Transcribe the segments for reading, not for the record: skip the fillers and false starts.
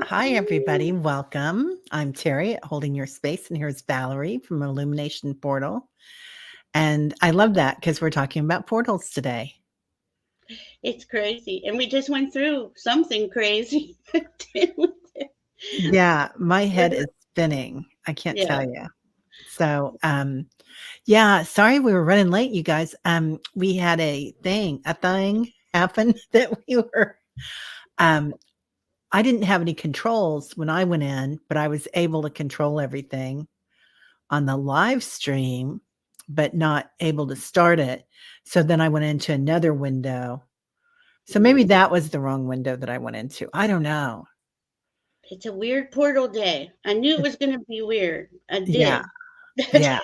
Hi, everybody. Welcome. I'm Terry at Holding Your Space, and here's Valerie from Illumination Portal. And I love that because we're talking about portals today. It's crazy. And we just went through something crazy. Yeah, my head is spinning. I can't Yeah. tell you. So, yeah, sorry we were running late, you guys. We had a thing happen that we were, um, I didn't have any controls when I went in, but I was able to control everything on the live stream, but not able to start it. So then I went into another window. So maybe that was the wrong window that I went into. I don't know. It's a weird portal day. I knew it was going to be weird. I Yeah. did. Yeah.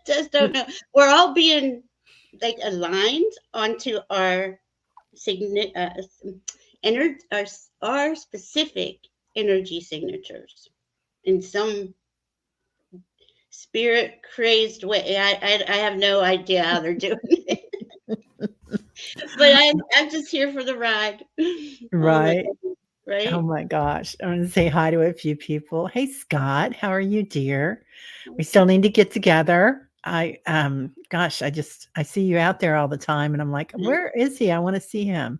Just don't know. We're all being like aligned onto our signi- uh, our, our specific energy signatures in some spirit crazed way. I have no idea how they're doing it. But I'm just here for the ride. Oh my Right. goodness, Oh right? my gosh. I'm going to say hi to a few people. Hey, Scott, how are you, dear? We still need to get together. Gosh, I see you out there all the time and I'm like, where is he? I want to see him.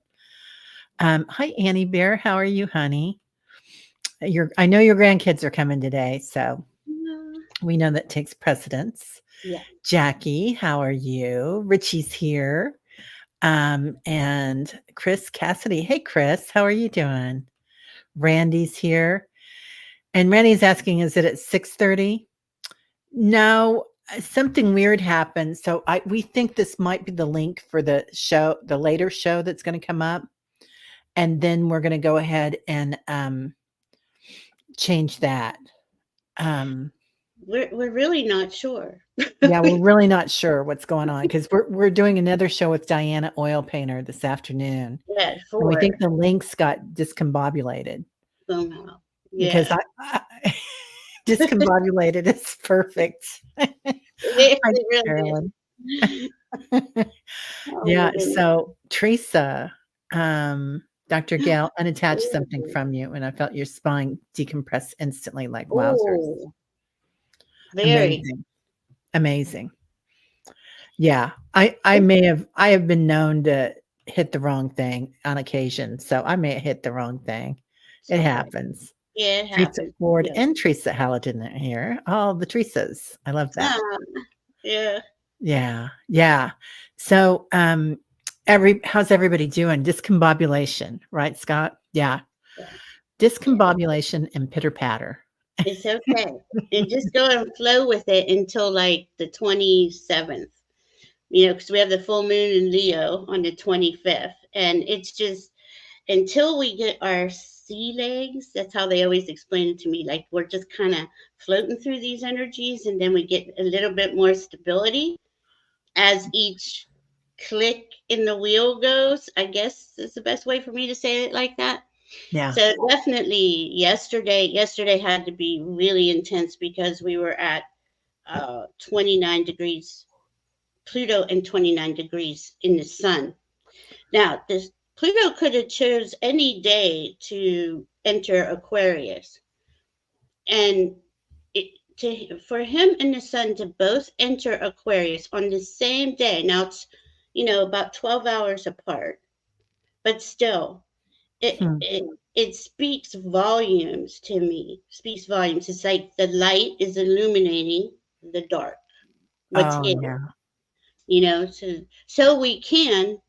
Hi, Annie Bear. How are you, honey? I know your grandkids are coming today, so we know that takes precedence. Yeah. Jackie, how are you? Richie's here. And Chris Cassidy. Hey, Chris, how are you doing? Randy's here. And Randy's asking, is it at 6:30? No, something weird happened. So we think this might be the link for the show, the later show that's going to come up. And then we're going to go ahead and change that. We're really not sure. Yeah, we're really not sure what's going on because we're doing another show with Diana Oil Painter this afternoon, Yeah, and we think 4 the links got discombobulated somehow. because Yeah. I discombobulated is perfect. Hi, It really Carolyn. is. Oh my Yeah, goodness. so Teresa, Dr. Gail unattached something Ooh. from you, and I felt your spine decompress instantly like wowzers. Ooh, very. Amazing, amazing. Yeah, I have been known to hit the wrong thing on occasion, so I may have hit the wrong thing. It's It okay. happens. Yeah, it Teresa happens. Ford Yeah. and Teresa Halligan are here. Oh, the Teresas. I love that. Ah, yeah. Yeah, yeah. So, how's everybody doing? Discombobulation, right, Scott? Yeah. Yeah. Yeah. Discombobulation and pitter patter. It's okay. And just go and flow with it until like the 27th. Because we have the full moon in Leo on the 25th. And it's just until we get our sea legs, that's how they always explain it to me. Like we're just kind of floating through these energies, and then we get a little bit more stability as each click in the wheel goes. I guess is the best way for me to say it like that. Yeah. So definitely yesterday had to be really intense because we were at 29 degrees Pluto and 29 degrees in the sun. Now, this Pluto could have chose any day to enter Aquarius, and for him and the sun to both enter Aquarius on the same day. Now it's about 12 hours apart, but still, it Hmm. it it speaks volumes to me. Speaks volumes. It's like the light is illuminating the dark, what's Oh, hidden. yeah. So we can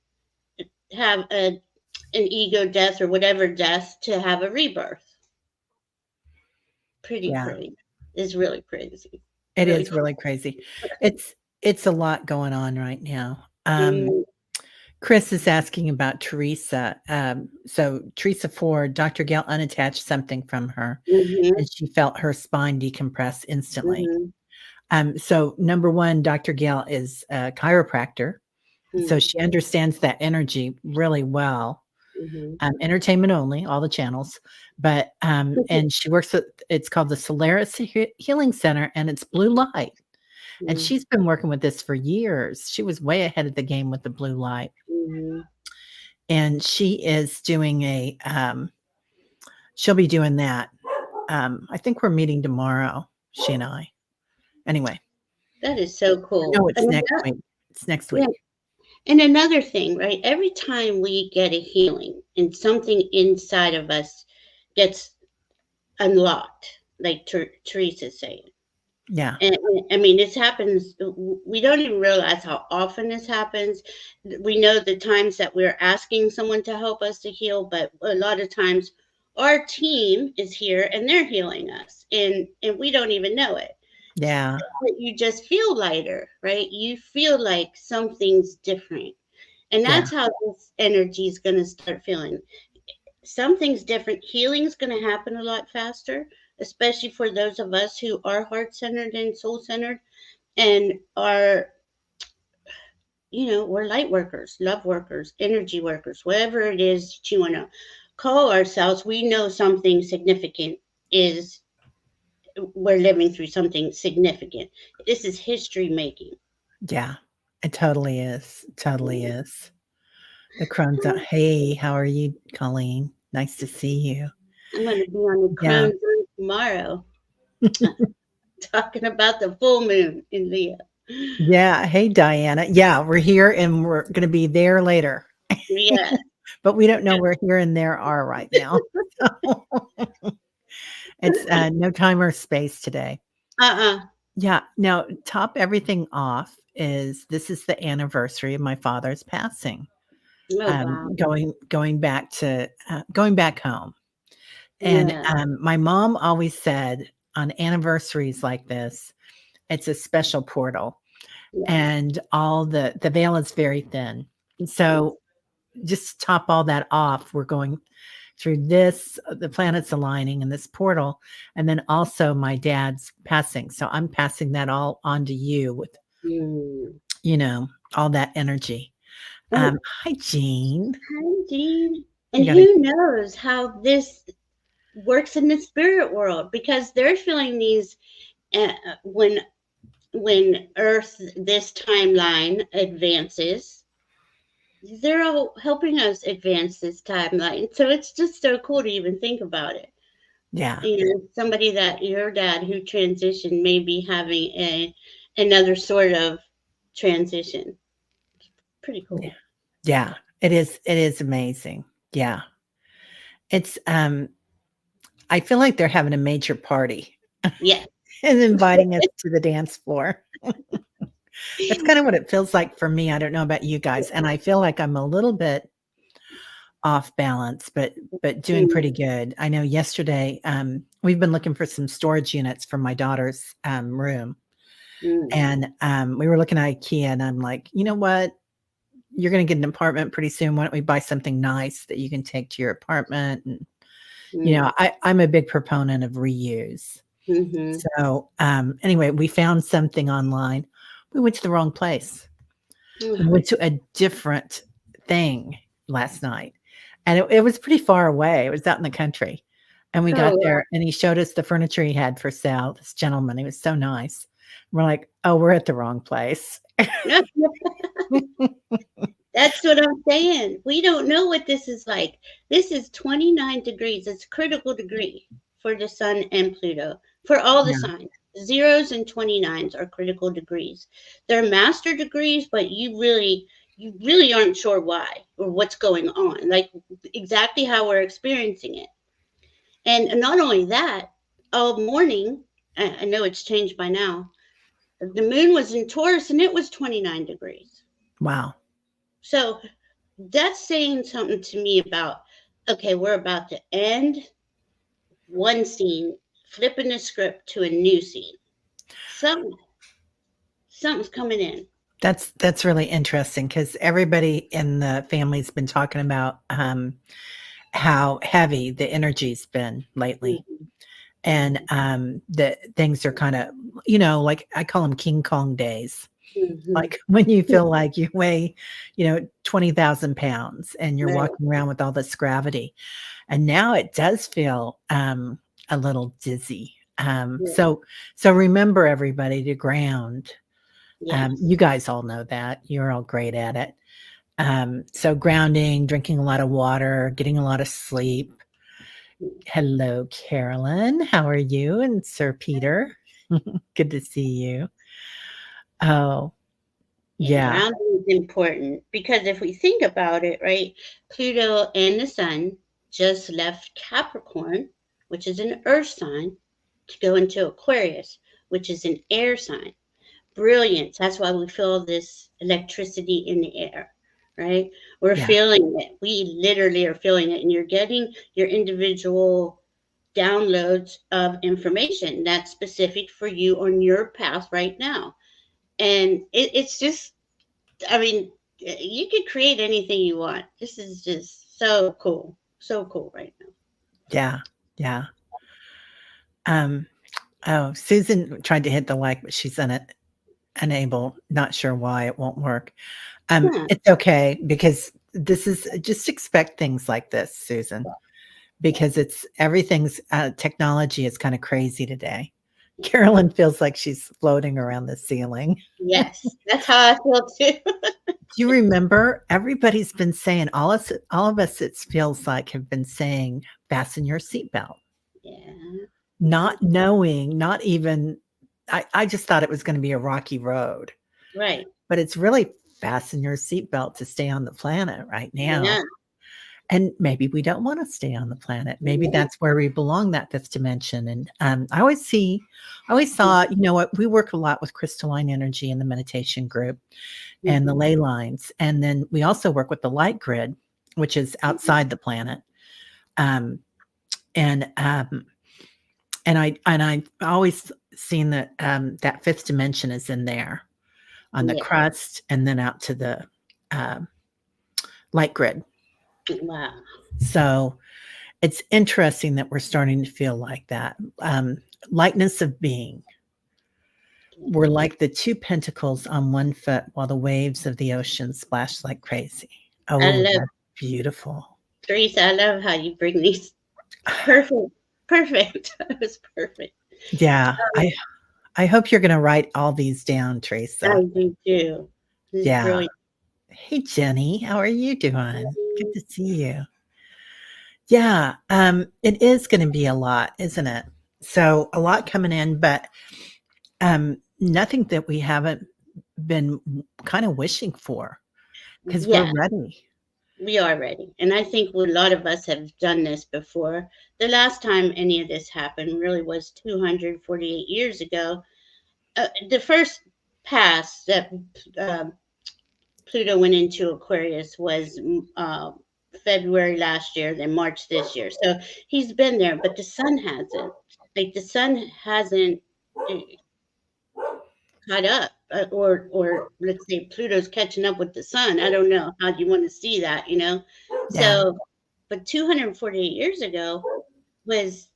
have an ego death or whatever death to have a rebirth. Pretty Yeah. crazy. It's really crazy. It Really is cool. really crazy. It's a lot going on right now. Mm, Chris is asking about Teresa. So Teresa Ford, Dr. Gail unattached something from her, mhm, and she felt her spine decompress instantly. mhm, So number one, Dr. Gail is a chiropractor, so mhm, she understands that energy really well. mhm, Entertainment only, all the channels, but and she works at it's called the Solaris Healing Center, and it's blue light. And mhm, she's been working with this for years. She was way ahead of the game with the blue light. mhm, And she is doing she'll be doing that. I think we're meeting tomorrow, she and I. Anyway, That is so cool. no, it's next week. It's next Yeah. week. And another thing, right? Every time we get a healing and something inside of us gets unlocked, like Teresa's saying. Yeah. And I mean, this happens. We don't even realize how often this happens. We know the times that we're asking someone to help us to heal, but a lot of times our team is here and they're healing us, and we don't even know it. Yeah. But you just feel lighter, right? You feel like something's different, and Yeah. that's how this energy is going to start feeling. Something's different. Healing's going to happen a lot faster, especially for those of us who are heart-centered and soul-centered and are, we're light workers, love workers, energy workers, whatever it is that you want to call ourselves. We know something significant is, we're living through something significant. This is history making. Yeah. It totally is. Totally is. The Crums. Hey, how are you, Colleen? Nice to see you. I'm going to be on the Yeah. Crums tomorrow talking about the full moon in Leo. Yeah. Hey, Diana. Yeah, we're here and we're going to be there later. Yeah. But we don't know where here and there are right now. It's no time or space today. Yeah. Now, top everything off is this is the anniversary of my father's passing. Oh, wow. Going back home. And Yeah. my mom always said on anniversaries like this, it's a special portal. Yeah. And all the veil is very thin. And so just to top all that off, we're going through this, the planets aligning in this portal, and then also my dad's passing. So I'm passing that all onto you with, all that energy. Hi, Jean. Hi, Jean. And who knows how this works in the spirit world, because they're feeling these when Earth, this timeline advances, they're all helping us advance this timeline. So it's just so cool to even think about it. Yeah. Somebody that your dad who transitioned may be having another sort of transition. Pretty cool. Yeah. It is amazing. Yeah. It's I feel like they're having a major party. Yeah. And inviting us to the dance floor. That's kind of what it feels like for me. I don't know about you guys. And I feel like I'm a little bit off balance, but doing pretty good. I know yesterday, we've been looking for some storage units for my daughter's room. And we were looking at IKEA and I'm like, you know what? You're going to get an apartment pretty soon. Why don't we buy something nice that you can take to your apartment? And, I'm a big proponent of reuse. So anyway, we found something online. We went to the wrong place. We went to a different thing last night. And it was pretty far away. It was out in the country. And we got there and he showed us the furniture he had for sale. This gentleman, he was so nice. We're like, oh, we're at the wrong place. That's what I'm saying. We don't know what this is like. This is 29 degrees. It's a critical degree for the sun and Pluto, for all the signs. Zeros and 29s are critical degrees. They're master degrees, but you really aren't sure why or what's going on, like exactly how we're experiencing it. And not only that, all morning, I know it's changed by now, the moon was in Taurus and it was 29 degrees. Wow. So that's saying something to me about, okay, we're about to end one scene, flipping the script to a new scene. Something's coming in. That's really interesting because everybody in the family's been talking about how heavy the energy's been lately. And the things are kind of, like I call them King Kong days. Like when you feel like you weigh, 20,000 pounds and you're walking around with all this gravity. And now it does feel a little dizzy. So remember everybody to ground. You guys all know that. You're all great at it. So grounding, drinking a lot of water, getting a lot of sleep, Hello, Carolyn. How are you? And Sir Peter. Good to see you. Oh, And yeah. grounding is important because if we think about it, right, Pluto and the Sun just left Capricorn, which is an earth sign, to go into Aquarius, which is an air sign. Brilliance. That's why we feel this electricity in the air, right? We're Yeah. feeling it. We literally are feeling it. And you're getting your individual downloads of information that's specific for you on your path right now. And it's just, I mean, you could create anything you want. This is just so cool. So cool right now. Yeah. Yeah. Um, oh, Susan tried to hit the like, but she's unable. Not sure why it won't work. Huh. It's okay because this is just expect things like this, Susan, because it's everything's technology is kind of crazy today. Carolyn feels like she's floating around the ceiling. Yes, that's how I feel too. Do you remember everybody's been saying all of us it feels like have been saying fasten your seatbelt, Yeah. not knowing, not even I just thought it was going to be a rocky road, Right. but it's really fasten your seatbelt to stay on the planet right now. Yeah. And maybe we don't want to stay on the planet. Maybe Yeah. that's where we belong, that fifth dimension. And I always thought, you know what, we work a lot with crystalline energy in the meditation group and the Mhm. ley lines. And then we also work with the light grid, which is outside the planet. Um, and I always seen that that fifth dimension is in there on the Yeah. crust and then out to the um, light grid. Wow. So it's interesting that we're starting to feel like that. Lightness of being. We're like the two pentacles on one foot while the waves of the ocean splash like crazy. I Oh, love that's beautiful. Teresa. I love how you bring these perfect. Perfect. That was perfect. Yeah, I hope you're gonna write all these down, I Teresa. do too. This is Yeah. brilliant. Hey, Jenny, how are you doing? Good to see you. Yeah, it is gonna be a lot, isn't it? So a lot coming in, but nothing that we haven't been kind of wishing for because we're Yeah, ready. we are ready. And I think a lot of us have done this before. The last time any of this happened really was 248 years ago. The first pass that um Pluto went into Aquarius was February last year, then March this year. So he's been there, but the sun hasn't. Like the sun hasn't uh, caught up, or let's say Pluto's catching up with the sun. I don't know how you want to see that, you know. Yeah, So, but 248 years ago was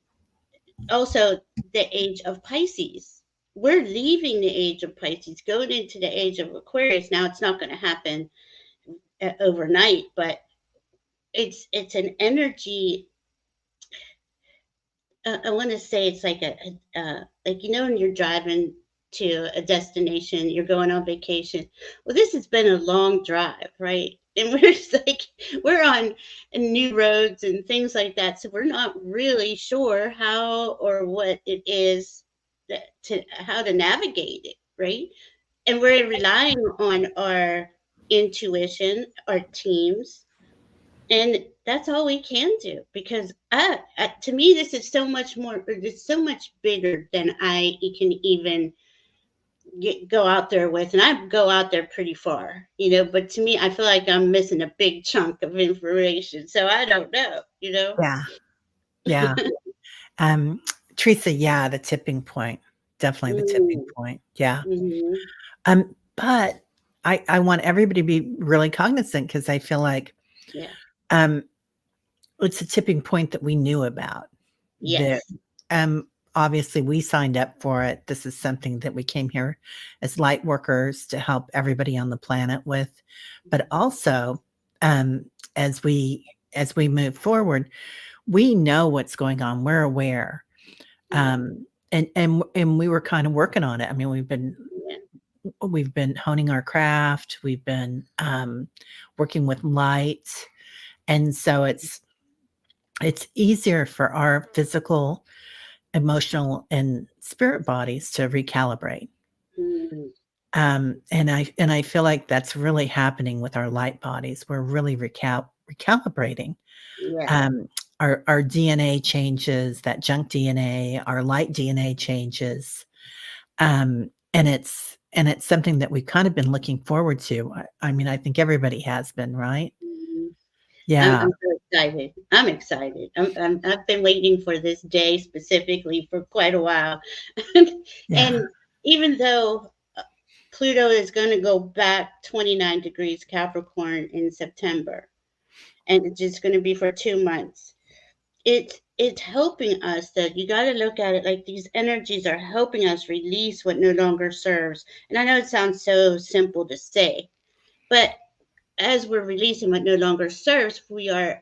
also the age of Pisces. We're leaving the age of Pisces, going into the age of Aquarius. Now, it's not going to happen overnight, but it's an energy. I want to say it's like like you know when you're driving to a destination, you're going on vacation. Well, this has been a long drive, right? And we're just like we're on new roads and things like that, so we're not really sure how or what it is that to how to navigate it, right? And we're relying on our intuition, our teams, and that's all we can do because to me this is so much more, it's so much bigger than I can even go out there with, and I go out there pretty far, you know, but to me I feel like I'm missing a big chunk of information, so I don't know, you know. yeah, yeah. Um, Teresa, yeah, the tipping point. Definitely the tipping Mm, point. Yeah. mhm. But I want everybody to be really cognizant because I feel like Yeah. um it's a tipping point that we knew about. That Yes. obviously we signed up for it. This is something that we came here as light workers to help everybody on the planet with. But also, um, as we move forward, we know what's going on. We're aware. Yeah. And we were kind of working on it. I mean, Yeah. we've been honing our craft. We've been working with light, and so it's easier for our physical, emotional, and spirit bodies to recalibrate. Mm, And I feel like that's really happening with our light bodies. We're really recalibrating. yeah. Um, our DNA changes, that junk DNA, our light DNA changes. And it's something that we've kind of been looking forward to. I mean, I think everybody has been, right? Mhm. Yeah. I'm so excited. I'm excited. I've been waiting for this day specifically for quite a while. Yeah. And even though Pluto is going to go back 29 degrees Capricorn in September, and it's just going to be for 2 months, it's helping us. That you got to look at it like these energies are helping us release what no longer serves. And I know it sounds so simple to say, but as we're releasing what no longer serves, we are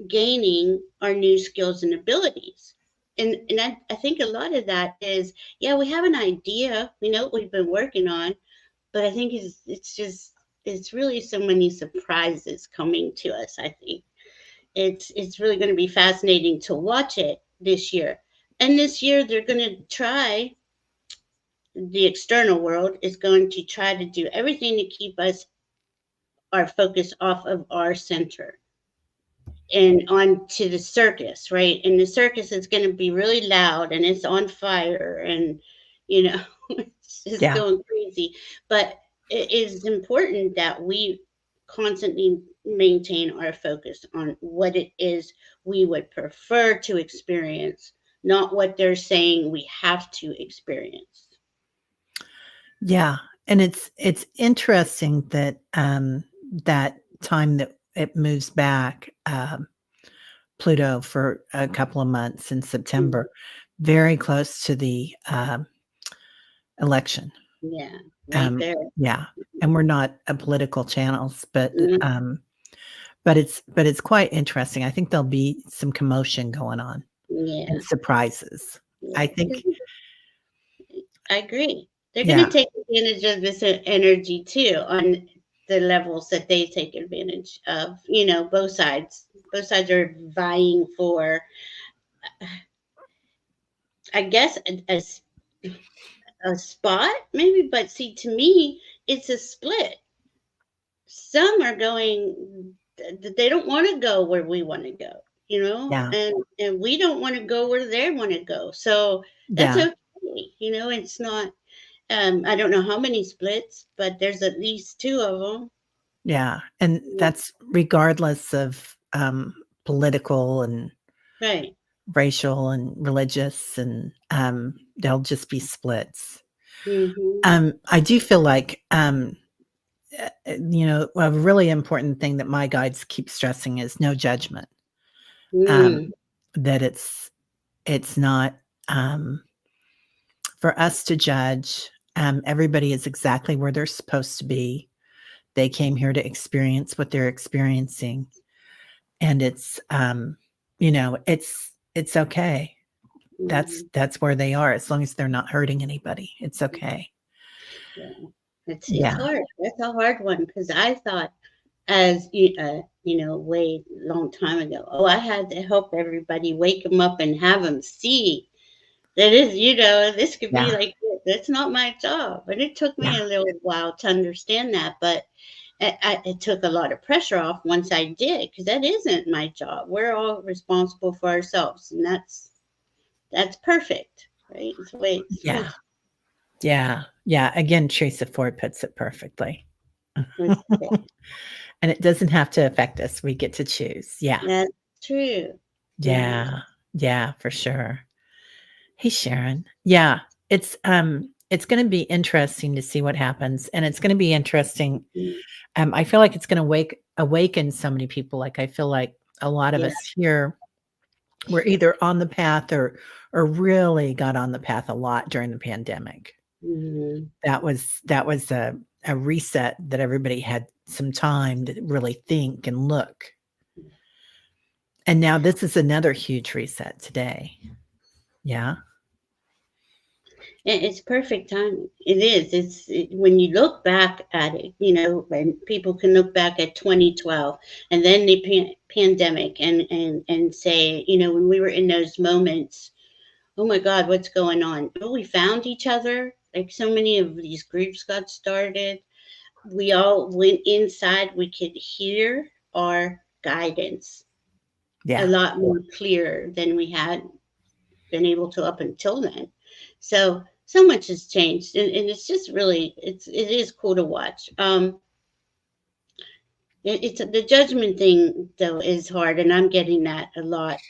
gaining our new skills and abilities. And I think a lot of that is, yeah, we have an idea, we know what we've been working on, but I think it's really so many surprises coming to us. I think it's really going to be fascinating to watch it this year. And this year they're going to try, the external world is going to try to do everything to keep us, our focus off of our center and on to the circus, right? And the circus is going to be really loud and it's on fire and, you know, it's just Yeah. going crazy. But it is important that we constantly maintain our focus on what it is we would prefer to experience, not what they're saying we have to experience. Yeah. And it's interesting that that time that it moves back, Pluto for a couple of months in Mm, September, very close to the election. yeah, right Um, there. yeah. And we're not a political channels, Mm, but it's quite interesting. I think there'll be some commotion going on and yeah, surprises. I yeah. think, I agree. They're going to yeah, take advantage of this energy too on the levels that they take advantage of. You know, both sides. Both sides are vying for, I guess, a spot, maybe. But see, to me, it's a split. Some are going, they don't want to go where we want to go, you know, yeah, and we don't want to go where they want to go. So that's yeah, okay. You know, it's not. I don't know how many splits, but there's at least two of them. yeah. And that's regardless of political and Right. racial and religious, and there'll just be splits. Mm-hmm. I do feel like, a really important thing that my guides keep stressing is no judgment. Mm, Um, that it's not for us to judge. Everybody is exactly where they're supposed to be. They came here to experience what they're experiencing, and it's okay. mm, That's where they are, as long as they're not hurting anybody. It's okay. yeah. It's Yeah, hard. That's a hard one because I thought, as you know, way long time ago, oh, I had to help everybody, wake them up, and have them see that is, you know, this could be yeah, like this. That's not my job, and it took me yeah, a little while to understand that, but it took a lot of pressure off once I did, because that isn't my job. We're all responsible for ourselves, and that's perfect, right? It's the way it's yeah, supposed yeah, yeah. Again, Teresa Ford puts it perfectly. to be. And it doesn't have to affect us. We get to choose. Yeah. That's true. Yeah. Yeah. Yeah, for sure. Hey, Sharon. Yeah. It's going to be interesting to see what happens, and it's going to be interesting. Mm, I feel like it's going to awaken so many people. Like, I feel like a lot of yeah. us here were either on the path or really got on the path a lot during the pandemic. Mhm. That was a reset, that everybody had some time to really think and look. And now this is another huge reset today. Yeah. It's perfect timing. It is. When you look back at it, when people can look back at 2012 and then the pandemic and say, when we were in those moments, oh my God, what's going on? But we found each other. Like so many of these groups got started. We all went inside. We could hear our guidance a Yeah. lot more clear than we had been able to up until then. So much has changed, and it's just really it is cool to watch. It's the judgment thing though is hard, and I'm getting that a lot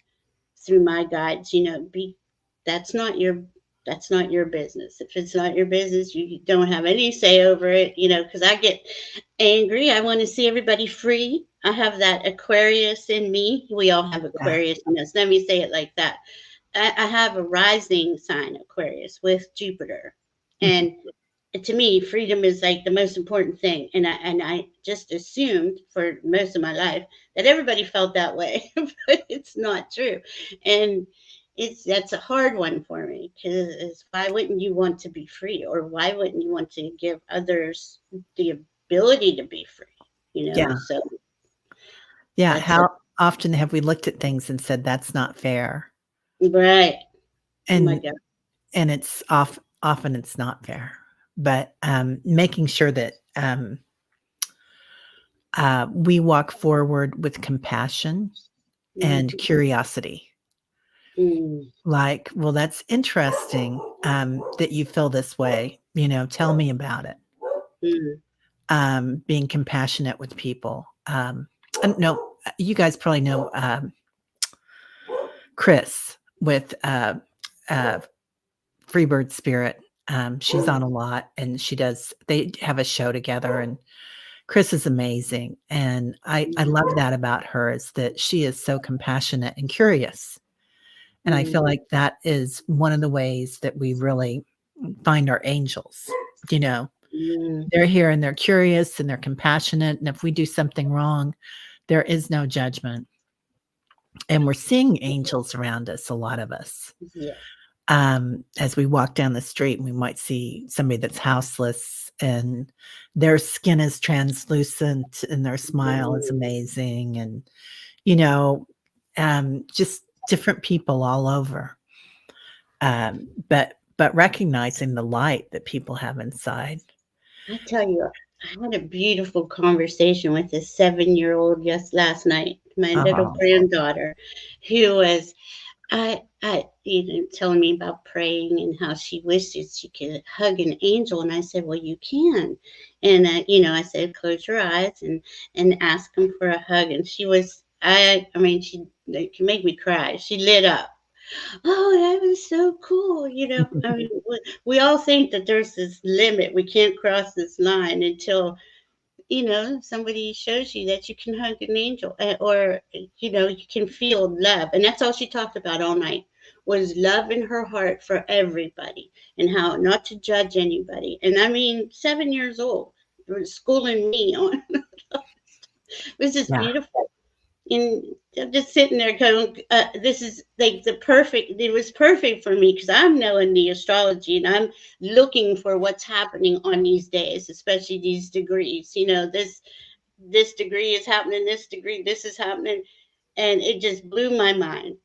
through my guides. Be that's not your that's not your business. If it's not your business, you don't have any say over it. Because I get angry. I want to see everybody free. I have that Aquarius in me. We all have Yeah. Aquarius in us. Let me say it like that. I have a rising sign Aquarius with Jupiter, and to me, freedom is like the most important thing. And I just assumed for most of my life that everybody felt that way, but it's not true. And that's a hard one for me because why wouldn't you want to be free, or why wouldn't you want to give others the ability to be free? Yeah. So Yeah. that's a How often have we looked at things and said that's not fair? right. Oh my And God. it's often it's not fair. But making sure that we walk forward with compassion and Mm, curiosity. mm, Like, well, that's interesting that you feel this way. Tell me about it. mm, Being compassionate with people. And no, you guys probably know Chris with uh, Freebird Spirit. She's on a lot, and they have a show together, and Chris is amazing. And I mm, love that about her is that she is so compassionate and curious. And I feel mm, like that is one of the ways that we really find our angels. You know, mm. they're here and they're curious and they're compassionate. And if we do something wrong, there is no judgment. And we're seeing angels around us, a lot of us. Yeah. As we walk down the street, we might see somebody that's houseless and their skin is translucent and their smile is amazing. And, you know, just different people all over. But recognizing the light that people have inside. I tell you, I had a beautiful conversation with a 7-year-old just last night, my little Oh, granddaughter, who was telling me about praying and how she wishes she could hug an angel, and I said, well, you can, and I said, close your eyes and ask them for a hug, and she was, I mean, she it can make me cry. She lit up. Oh, that was so cool. I mean, we all think that there's this limit. We can't cross this line until, somebody shows you that you can hug an angel or, you can feel love. And that's all she talked about all night was love in her heart for everybody and how not to judge anybody. And I mean, 7 years old, schooling me on, it was just yeah. beautiful. And I'm just sitting there going, this is like it was perfect for me because I'm knowing the astrology and I'm looking for what's happening on these days, especially these degrees. This degree is happening, this degree, this is happening. And it just blew my mind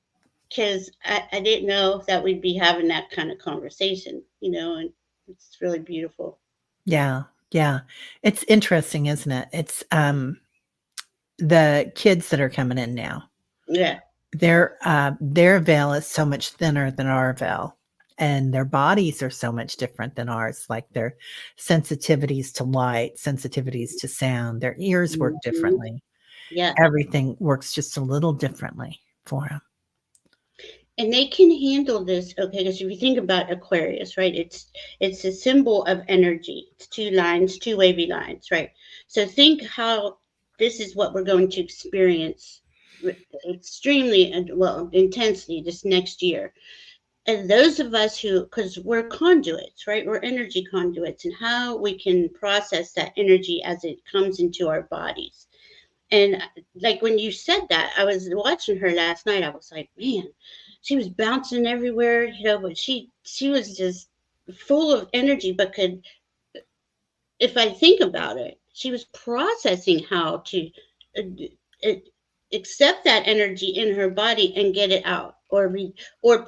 because I didn't know that we'd be having that kind of conversation, and it's really beautiful. Yeah. Yeah. It's interesting, isn't it? It's the kids that are coming in now. Yeah. Their veil is so much thinner than our veil, and their bodies are so much different than ours, like their sensitivities to light, sensitivities to sound, their ears work Mhm. differently. Yeah. Everything works just a little differently for them. And they can handle this, okay, because if you think about Aquarius, right, it's a symbol of energy. It's two lines, two wavy lines, right? So think how this is what we're going to experience extremely well intensely this next year. And those of us who, because we're conduits, right, we're energy conduits, and how we can process that energy as it comes into our bodies. And like when you said that, I was watching her last night. I was like, man, she was bouncing everywhere, but she was just. full of energy, but could, if I think about it, she was processing how to uh, accept that energy in her body and get it out, or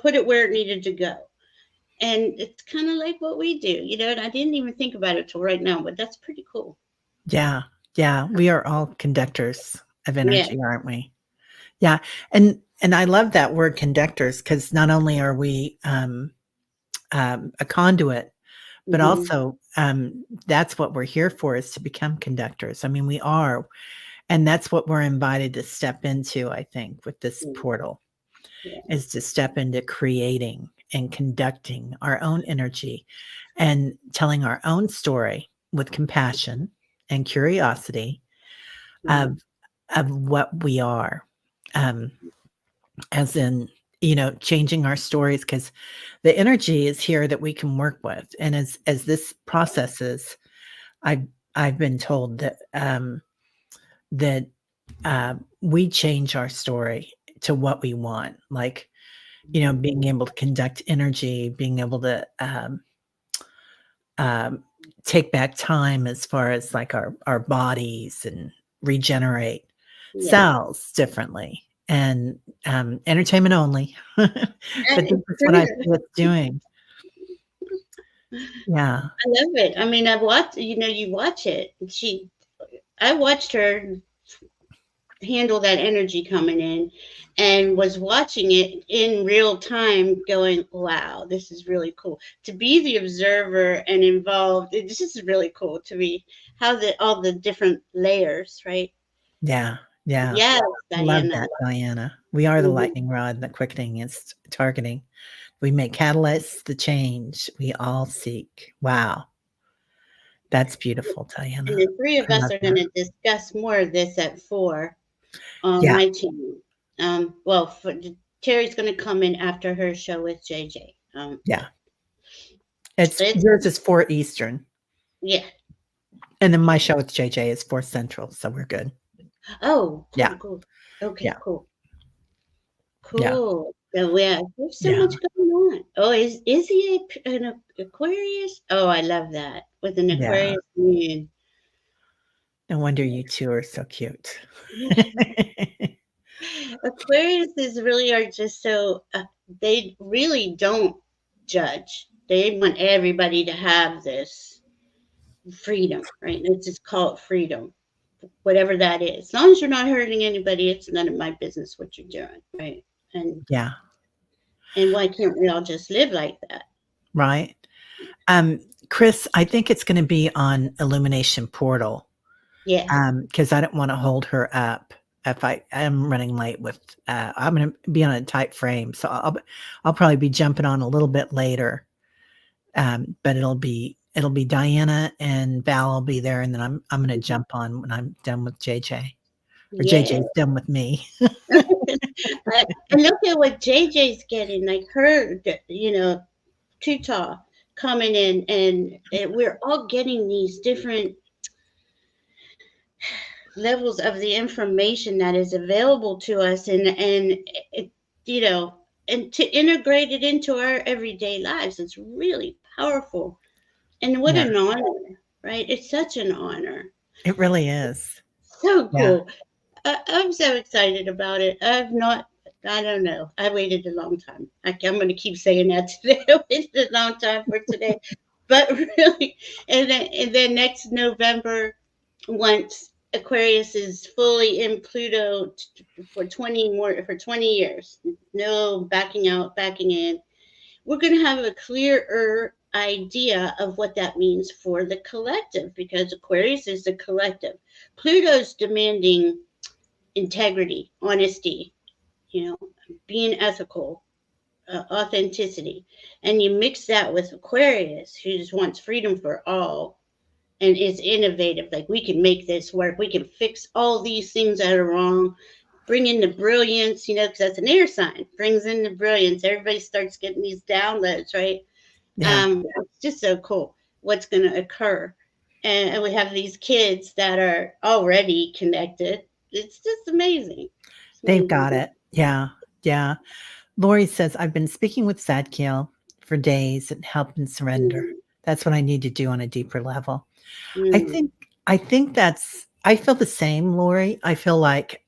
put it where it needed to go. And it's kind of like what we do, and I didn't even think about it till right now, but that's pretty cool. Yeah. Yeah. We are all conductors of Yeah. energy, aren't we? Yeah. And I love that word conductors, because not only are we a conduit, but Mm-hmm. also that's what we're here for, is to become conductors. I mean, we are. And that's what we're invited to step into, I think, with this portal, Yeah. is to step into creating and conducting our own energy and telling our own story with compassion and curiosity Mm-hmm. of what we are. Um, as in, changing our stories, because the energy is here that we can work with. And as this processes, I've been told that we change our story to what we want, like, being able to conduct energy, being able to take back time, as far as like our bodies, and regenerate Yeah. cells differently, and entertainment only. But this is what I see us doing. Yeah. I love it. I mean, I've watched, you watch it. I watched her handle that energy coming in, and was watching it in real time, going, wow, this is really cool. To be the observer and involved, this is really cool to me, how all the different layers, right? Yeah. Yeah. Yes, Love Diana. that, Diana. We are the Mhm. lightning rod, and the quickening is targeting. We make catalysts the change we all seek. Wow. That's beautiful, And Diana. the three of I us love are going that. to discuss more of this at 4 on Yeah. my channel. Well, Terry's going to come in after her show with JJ. Yeah. It's It's yours is 4 Eastern, Yeah. and then my show with JJ is 4 Central, so we're good. Oh, Yeah. cool, cool. Okay, Yeah. cool, Yeah. cool. So yeah, there's so Yeah. much going on. Oh, is he an Aquarius? Oh, I love that, with an Yeah. Aquarius moon. No wonder you 2 are so cute. Aquariuses really are just so they really don't judge. They want everybody to have this freedom, right? Let's just call it freedom, whatever that is. As long as you're not hurting anybody, it's none of my business what you're doing, right? And Yeah. and why can't we all just live like that? Right? Um, Chris, I think it's gonna be on Illumination Portal, Yeah. because I don't wanna hold her up if I am running late with, I'm gonna be on a tight frame, so I'll probably be jumping on a little bit later. But it'll be Diana and Val will be there, and then I'm gonna jump on when I'm done with JJ, or Yeah. JJ's done with me. And look at what JJ's getting, like her, Tuta coming in, and we're all getting these different levels of the information that is available to us, and it, you know, and to integrate it into our everyday lives. It's really powerful. And what Yeah, an honor, right? It's such an honor. it really is. So Yeah, cool. I'm so excited about it. I don't know. I waited a long time. I'm going to keep saying that today. I waited a long time for today. But really, and then next November, once Aquarius is fully in Pluto for 20 years, no backing out, backing in, we're going to have a clearer idea of what that means for the collective, because Aquarius is the collective. Pluto's demanding integrity, honesty, you know, being ethical, authenticity. And you mix that with Aquarius, who just wants freedom for all and is innovative. Like, we can make this work, we can fix all these things that are wrong. Bring in the brilliance, because that's an air sign. Brings in the brilliance. Everybody starts getting these downloads, right? yeah. It's just so cool what's going to occur. And we have these kids that are already connected. It's just amazing. It's They've amazing. got it. Yeah, yeah. Lori says, I've been speaking with Sadkiel for days and help and surrender. That's what I need to do on a deeper level. I Mm. think I think I feel the same, Lori. I feel like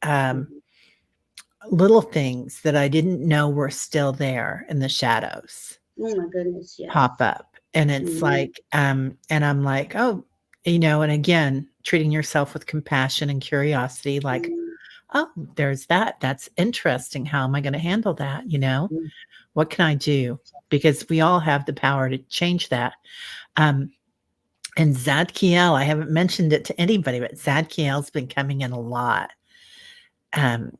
little things that I didn't know were still there in the shadows Oh my goodness, pop yes. up. And it's Mm. like, and I'm like, oh, and again, treating yourself with compassion and curiosity, like, Mm. oh, there's that. That's interesting. How am I going to handle that? Mm. What can I do? Because we all have the power to change that. Um, and Zadkiel, I haven't mentioned it to anybody, but Zadkiel's been coming in a lot. And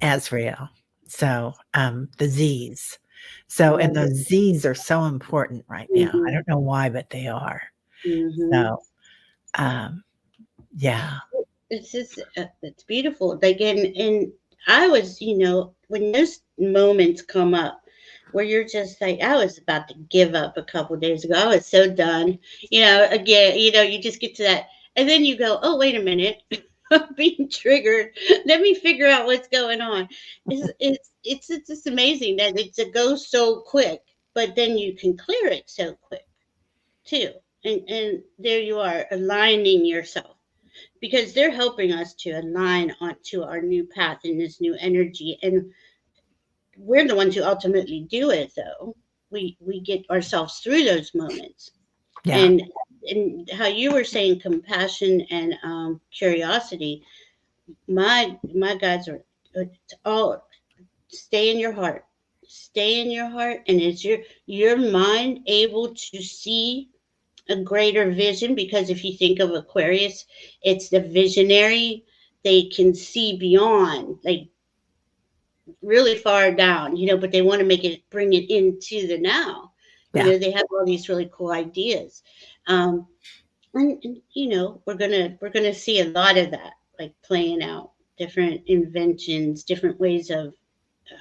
Azrael. So the Z's. So, and Right. those Z's are so important right now. I Mhm. don't know why, but they are. Mhm. So, um, yeah, It's just it's beautiful. Like and I was, when those moments come up where you're just like, I was about to give up a couple days ago. I was so done. Again, you just get to that, and then you go, oh, wait a minute, I'm being triggered. Let me figure out what's going on. It's just amazing that it goes so quick, but then you can clear it so quick too. And there you are aligning yourself because they're helping us to align onto our new path in this new energy, and we're the ones who ultimately do it though. We get ourselves through those moments. yeah, And how you were saying compassion and curiosity, my guys are it's all stay in your heart, stay in your heart, and is your mind able to see a greater vision? Because if you think of Aquarius, it's the visionary. They can see beyond, like really far down, but they want to bring it into the now. yeah, They have all these really cool ideas. Um, and we're gonna see a lot of that, like playing out different inventions, different ways of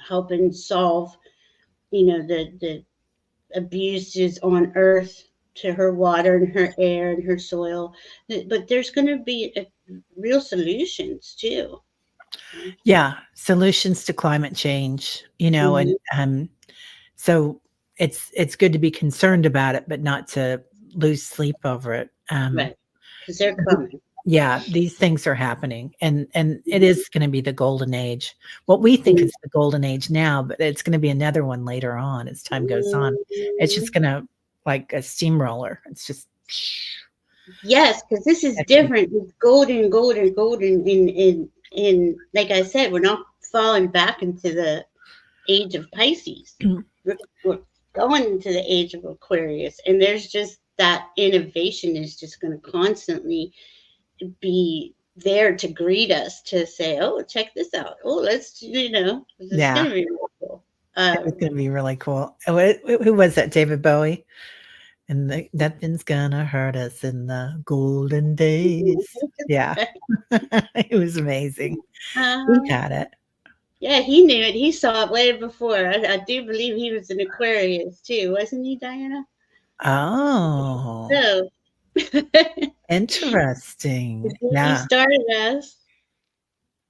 helping solve, the abuses on earth to her water and her air and her soil. But there's going to be real solutions too. yeah. Solutions to climate change, and Mm-hmm. so it's good to be concerned about it, but not to lose sleep over it. Right, because they're coming. Yeah, these things are happening, and it is gonna be the golden age. What we think is the golden age now, but it's gonna be another one later on as time goes on. It's just Mhm. gonna like a steamroller. It's just Yes, because this is it's gonna different. It's golden, golden, golden. In like I said, we're not falling back into the age of Pisces. We're going into the age of Aquarius, and there's just that innovation is just going to constantly be there to greet us to say, "Oh, check this out. Oh, it's yeah, going to be really cool." it's gonna be really cool. Who was that? David Bowie? And nothing's gonna hurt us in the golden days. Yeah. It was amazing. He uh, had it. yeah, he knew it. He saw it way before. I do believe he was an Aquarius too, wasn't he, Diana? Oh, So interesting. he Yeah. started us.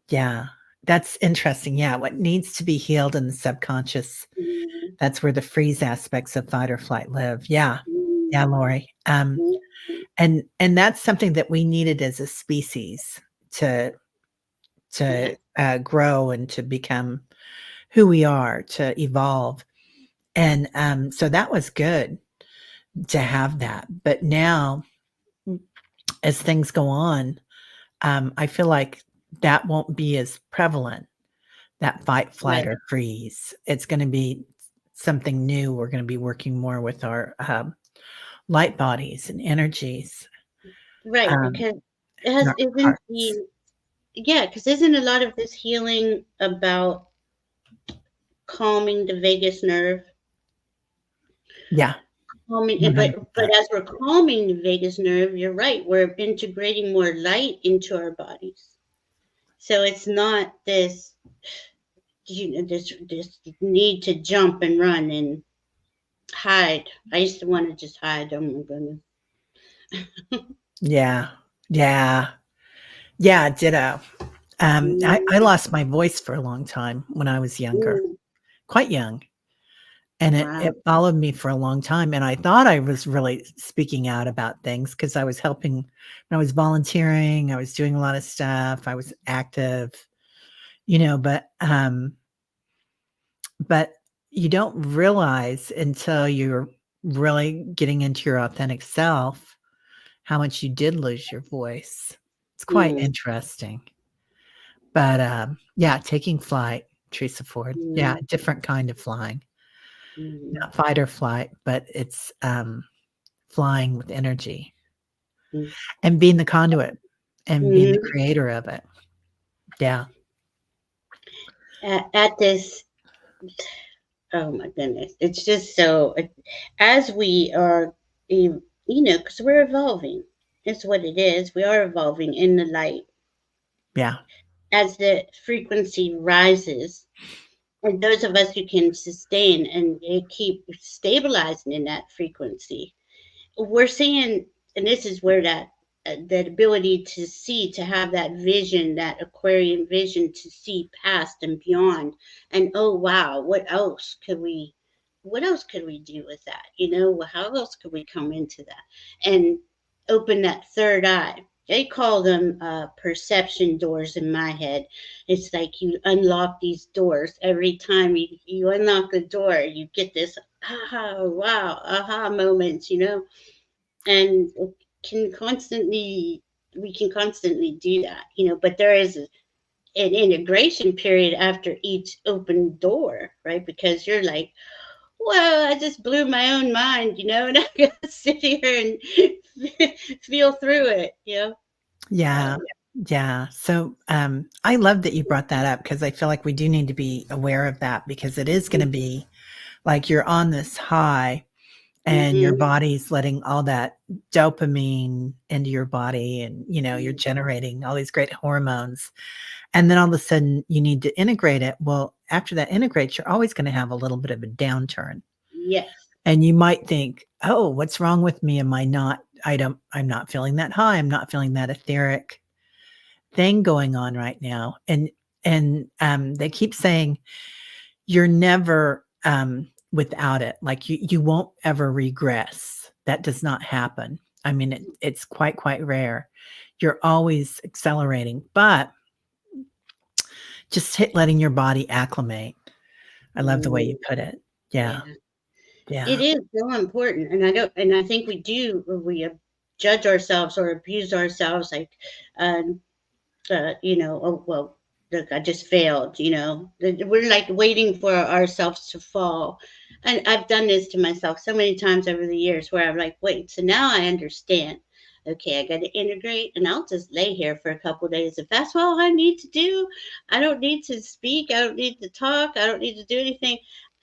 Yeah. That's interesting. Yeah. What needs to be healed in the subconscious, Mm, that's where the freeze aspects of fight or flight live. Yeah. Yeah, mm, Lori. mm. And that's something that we needed as a species to Yeah, grow and to become who we are, to evolve. And so that was good to have that. But now, as things go on, I feel like that won't be as prevalent, that fight, flight, right, or freeze. It's going to be something new. We're going to be working more with our light bodies and energies right. um, Because and our isn't hearts. because isn't a lot of this healing about calming the vagus nerve? Yeah, Calming, but 100%. as we're calming the vagus nerve, you're right. We're integrating more light into our bodies, so it's not this need to jump and run and hide. I used to want to just hide. Oh my goodness. Yeah, yeah, yeah, ditto. I Mm, lost my voice for a long time when I was younger, mm, quite young. And Wow. it followed me for a long time, and I thought I was really speaking out about things because I was helping I was volunteering, I was doing a lot of stuff, I was active, but you don't realize until you're really getting into your authentic self how much you did lose your voice. It's quite Mm, interesting. But, yeah, taking flight, Teresa Ford. Yeah, mm, different kind of flying. mm, Not fight or flight, but it's, flying with energy mm. and being the conduit and being the Mhm. creator of it. Yeah. At this, oh my goodness, it's just so. As we are, because we're evolving. It's what it is. We are evolving in the light. Yeah. As the frequency rises, and those of us who can sustain and keep stabilizing in that frequency, we're seeing, and this is where that ability to see, to have that vision, that Aquarian vision, to see past and beyond, and oh wow, what else could we do with that? How else could we come into that and open that third eye? They call them perception doors in my head. It's like you unlock these doors every time you unlock the door. You get this aha, wow, aha moments, and can constantly we can constantly do that, but there is an integration period after each open door, right? Because you're like, well, I just blew my own mind, and I gotta sit here and feel through it, Yeah. um, Yeah. So, I love that you brought that up because I feel like we do need to be aware of that because it is gonna be like you're on this high and your mhm, body's letting all that dopamine into your body and, you're generating all these great hormones. And then all of a sudden you need to integrate it. Well, after that integrates, you're always gonna have a little bit of a downturn. yes. And you might think, "Oh, what's wrong with me? I'm not feeling that high. I'm not feeling that etheric thing going on right now." And they keep saying you're never without it. Like you won't ever regress. That does not happen. I mean, it's quite rare. You're always accelerating, but just letting your body acclimate. I love the way Mm, you put it. Yeah. yeah, it Yeah. is so important, and I think we judge ourselves or abuse ourselves, like, um, oh, well, look, I just failed, we're like waiting for ourselves to fall. And I've done this to myself so many times over the years where I'm like, wait, so now I understand. Okay, I got to integrate and I'll just lay here for a couple of days. If that's all I need to do, I don't need to speak. I don't need to talk. I don't need to do anything.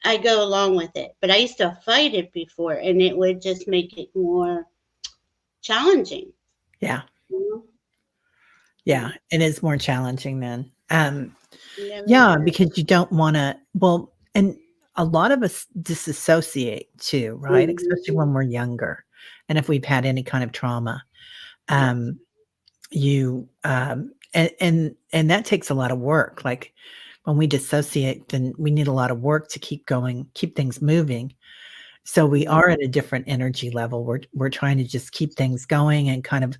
I go along with it. But I used to fight it before and it would just make it more challenging. Yeah. You Yeah. It is more challenging then. Never Yeah, were. because you don't wanna and a lot of us disassociate too, right? Especially Mhm. when we're younger, and if we've had any kind of trauma. Yes. Um, and that takes a lot of work, like, when we dissociate, then we need a lot of work to keep going, keep things moving. So we Yeah. are at a different energy level. We're trying to just keep things going and kind of,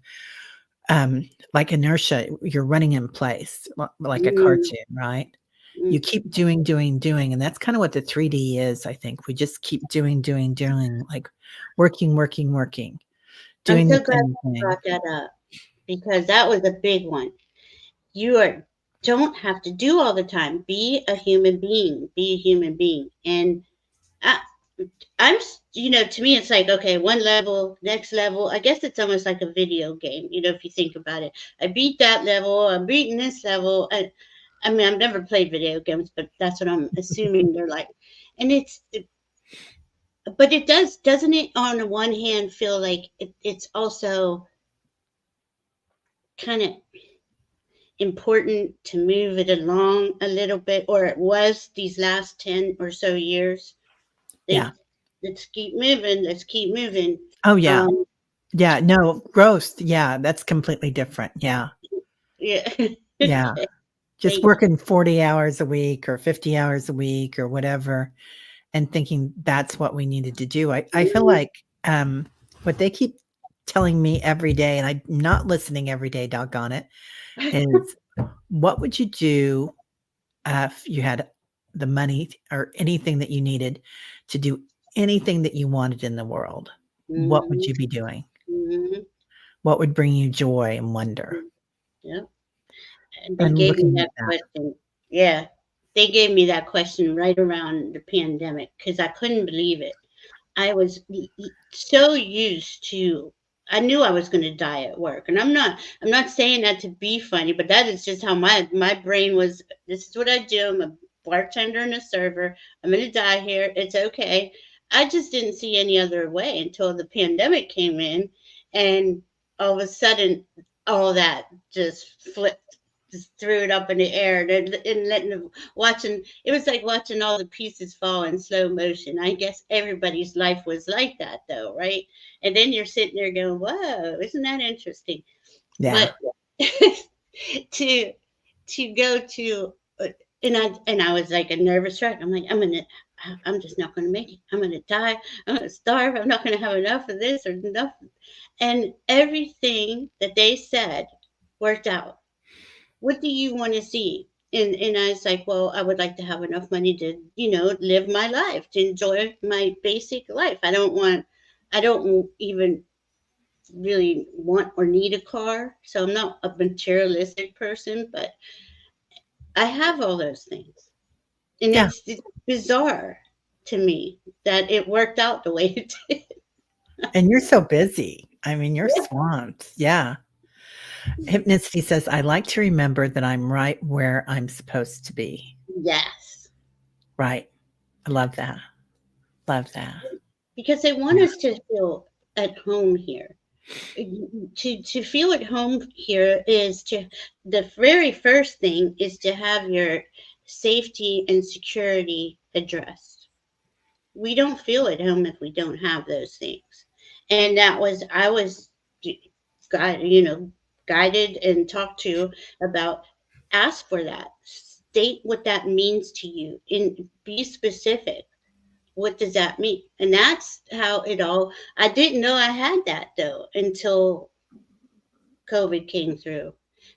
like inertia, you're running in place, like a Mm, cartoon, right? You mm. keep doing, doing, doing, and that's kinda what the 3D is, I think. We just keep doing, doing, doing, like working, working, working, I'm doing the so glad same you thing. brought that up because that was a big one. You are don't have to do all the time. Be a human being. Be a human being. And I, to me, it's like, okay, one level, next level. I guess it's almost like a video game, if you think about it. I beat that level. I'm beating this level. I mean, I've never played video games, but that's what I'm assuming they're like. And but it doesn't it, on the one hand, feel like it's also kind of important to move it along a little bit, or it was these last 10 or so years. Yeah. They let's keep moving, let's keep moving. Oh, yeah. Um, Yeah, no, growth, yeah, that's completely different, yeah. yeah. Yeah. Okay, Just thank you. working 40 hours a week or 50 hours a week or whatever, and thinking that's what we needed to do. I feel like what they keep telling me every day, and I'm not listening every day, doggone it, is what would you do if you had the money or anything that you needed to do anything that you wanted in the world? What would Mhm. you be doing? Mhm. What would bring you joy and wonder? Yeah. And they And gave me looking at that that. question. Yeah. They gave me that question right around the pandemic because I couldn't believe it. I was so used to I knew I was going to die at work. And I'm not saying that to be funny, but that is just how my brain was. This is what I do. I'm a bartender and a server. I'm going to die here. It's okay. I just didn't see any other way until the pandemic came in, and all of a sudden all that just flipped, just threw it up in the air, and letting watching it was like watching all the pieces fall in slow motion. I guess everybody's life was like that though, right? And then you're sitting there going, whoa, isn't that interesting? Yeah. But to go to and I was like a nervous wreck. I'm like, I'm just not gonna make it. I'm gonna die. I'm gonna starve. I'm not gonna have enough of this or enough. And everything that they said worked out. What do you want to see? And I was like, well, I would like to have enough money to, live my life, to enjoy my basic life. I don't even really want or need a car. So I'm not a materialistic person, but I have all those things. And Yeah. it's bizarre to me that it worked out the way it did. And you're so busy. I mean, you're swamped. Yeah. Hypnicity says, I like to remember that I'm right where I'm supposed to be. Yes. Right. I love that. Love that. Because they want Yeah. us to feel at home here. To feel at home here is to the very first thing is to have your safety and security addressed. We don't feel at home if we don't have those things. And that was I was guided, guided and talked to about ask for that. State what that means to you and be specific. What does that mean? And that's how it all I didn't know I had that though until COVID came through,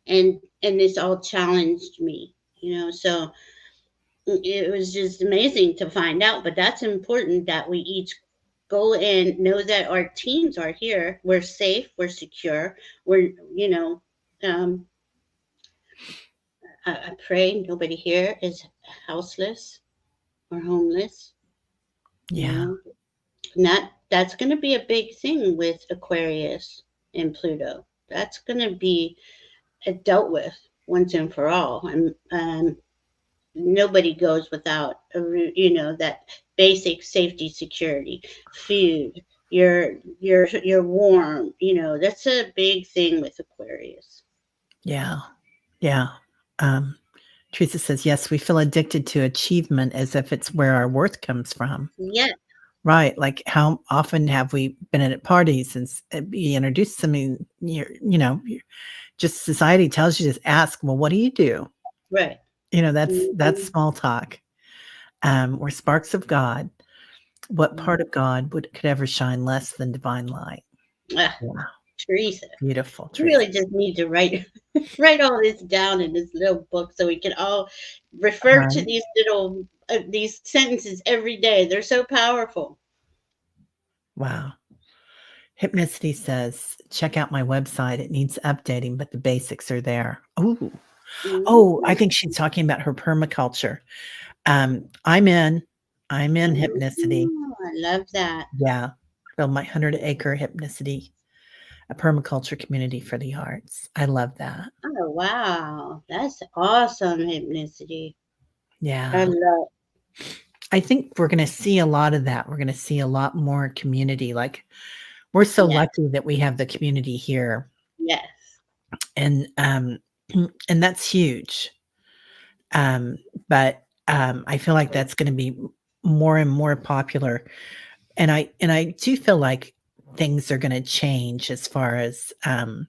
and this all challenged me, So it was just amazing to find out. But that's important that we each go in, know that our teams are here. We're safe. We're secure. Um, I pray nobody here is houseless or homeless. You Yeah. know, and that's going to be a big thing with Aquarius and Pluto. That's going to be dealt with once and for all. And nobody goes without that basic safety, security, food. You're warm. That's a big thing with Aquarius. Yeah. Yeah. Um, Teresa says, yes, we feel addicted to achievement as if it's where our worth comes from. Yeah, Right. Like how often have we been at parties and be introduced to something, just society tells you to ask, well, what do you do? right. That's Mhm. small talk. We're sparks of God. What part of God could ever shine less than divine light? Ah, Yeah. Teresa, Beautiful, we Teresa. really just need to write write all this down in this little book so we can all refer to Right. these sentences every day. They're so powerful. Wow. Hypnicity says, check out my website. It needs updating, but the basics are there. Ooh. Oh, I Mhm. think she's talking about her permaculture. Um, I'm in. I'm in hypnicity. Oh, I love that. Yeah. Build my 100-acre hypnicity, a permaculture community for the arts. I love that. Oh, wow. That's awesome, Hypnicity. I Yeah. love. I think we're gonna see a lot of that. We're gonna see a lot more community. Like, we're so Yeah. lucky that we have the community here, Yes. and, and that's huge. Um, but, I feel like that's gonna be more and more popular, and I do feel like things are gonna change as far as, some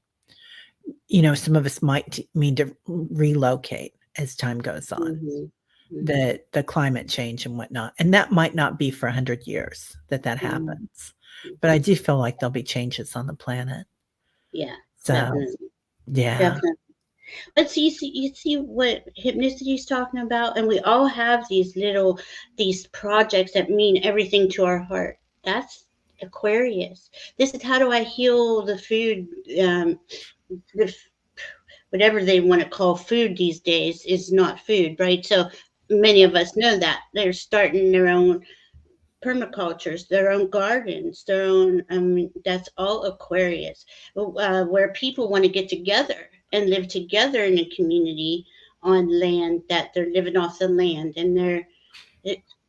of us might need to relocate as time goes on. Hmm. the climate change and whatnot. And that might not be for 100 years that happens. But I do feel like there'll be changes on the planet. Yeah, So, definitely. yeah. Definitely. But you see what hypnicity is talking about, and we all have these projects that mean everything to our heart. That's Aquarius. This is how do I heal the food, the whatever they want to call food these days is not food, right? So many of us know that they're starting their own permacultures, their own gardens, their own. That's all Aquarius, where people want to get together and live together in a community on land that they're living off the land, and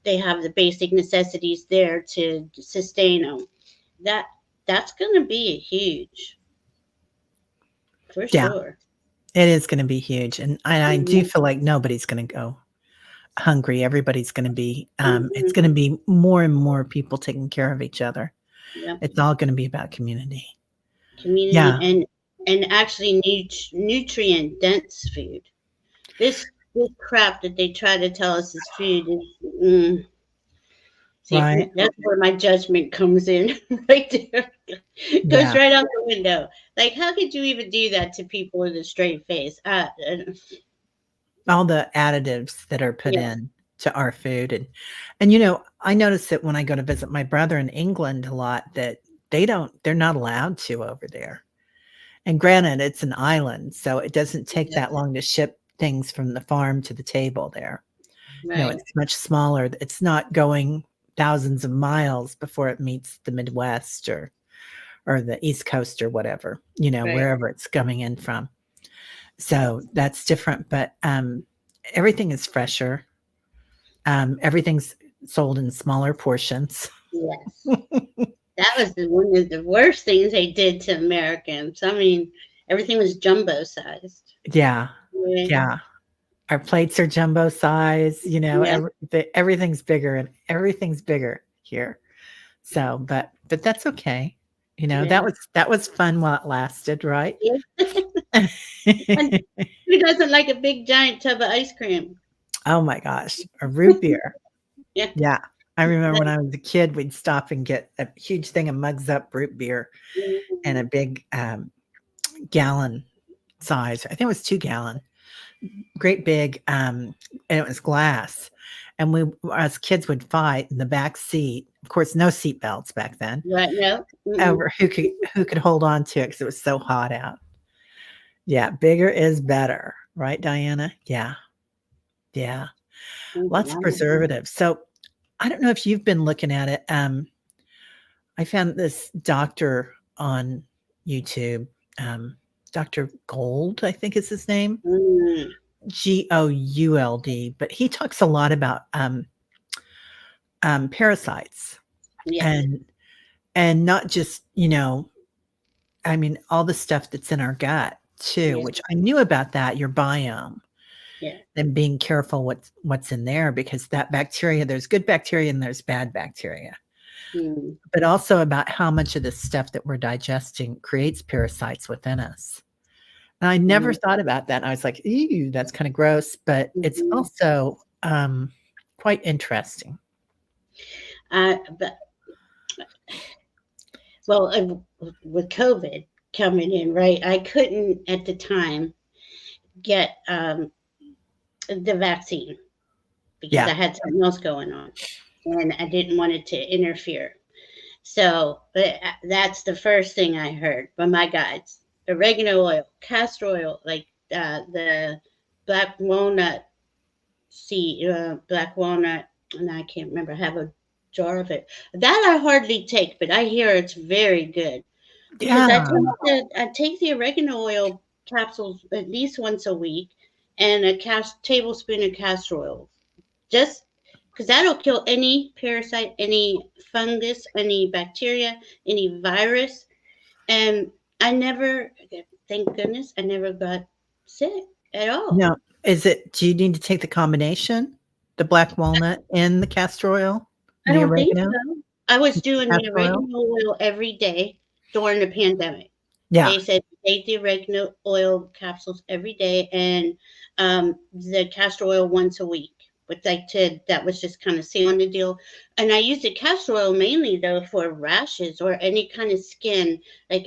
they have the basic necessities there to sustain them. That's going to be huge, for Yeah. sure. It is going to be huge. And I do Mhm. feel like nobody's going to go hungry. Everybody's going to be, it's Mhm. going to be more and more people taking care of each other. Yep. It's all going to be about community. Community Yeah. and actually nutrient dense food. This crap that they try to tell us is food is see, Right. that's where my judgment comes in right there. Goes Yeah. right out the window. Like, how could you even do that to people with a straight face? All the additives that are put Yeah, in to our food. And, I notice that when I go to visit my brother in England a lot that they're not allowed to over there. And granted, it's an island, so it doesn't take yeah, that long to ship things from the farm to the table there. right, It's much smaller. It's not going thousands of miles before it meets the Midwest or the East Coast or whatever, right. wherever it's coming in from. So that's different, but everything is fresher. Everything's sold in smaller portions. Yes, that was one of the worst things they did to Americans. I mean, everything was jumbo sized. Yeah. Yeah, Yeah. Our plates are jumbo size, yeah, everything's bigger and everything's bigger here. So, but that's okay. yeah. That was fun while it lasted, right? Yeah. And who doesn't like a big giant tub of ice cream? Oh my gosh, a root beer. Yeah. Yeah. I remember when I was a kid, we'd stop and get a huge thing of Mugs Up root beer and a big gallon size. I think it was 2 gallon, great big, and it was glass. And we, as kids, would fight in the back seat. Of course, no seat belts back then. Right. No. Over who could hold on to it because it was so hot out. Yeah, bigger is better, right, Diana? Yeah, yeah. Lots of preservatives. So I don't know if you've been looking at it. I found this doctor on YouTube, Dr. Gold, I think is his name, Gould, but he talks a lot about parasites Yeah. and not just I mean all the stuff that's in our gut too, Yeah. which I knew about that, your biome, Yeah. and being careful what's in there because that bacteria, there's good bacteria and there's bad bacteria. Mm. But also about how much of this stuff that we're digesting creates parasites within us. And I never thought about that. I was like, ew, that's kind of gross, but it's also quite interesting. But well, with COVID coming in, right? I couldn't at the time get the vaccine because Yeah. I had something else going on, and I didn't want it to interfere. So, but that's the first thing I heard from my guides: oregano oil, castor oil, like the black walnut seed, black walnut, and I can't remember. I have a jar of it. That I hardly take, but I hear it's very good because Yeah. I take the oregano oil capsules at least once a week, and a tablespoon of castor oil, just because that'll kill any parasite, any fungus, any bacteria, any virus. And I never, thank goodness, I never got sick at all. No. Do you need to take the combination? The black walnut and the castor oil I and the don't think oregano? so. I was doing the Castor oil? oregano oil every day during the pandemic. Yeah. They said take the oregano oil capsules every day and the castor oil once a week. But that was just kind of sealing the deal. And I used the castor oil mainly though for rashes or any kind of skin, like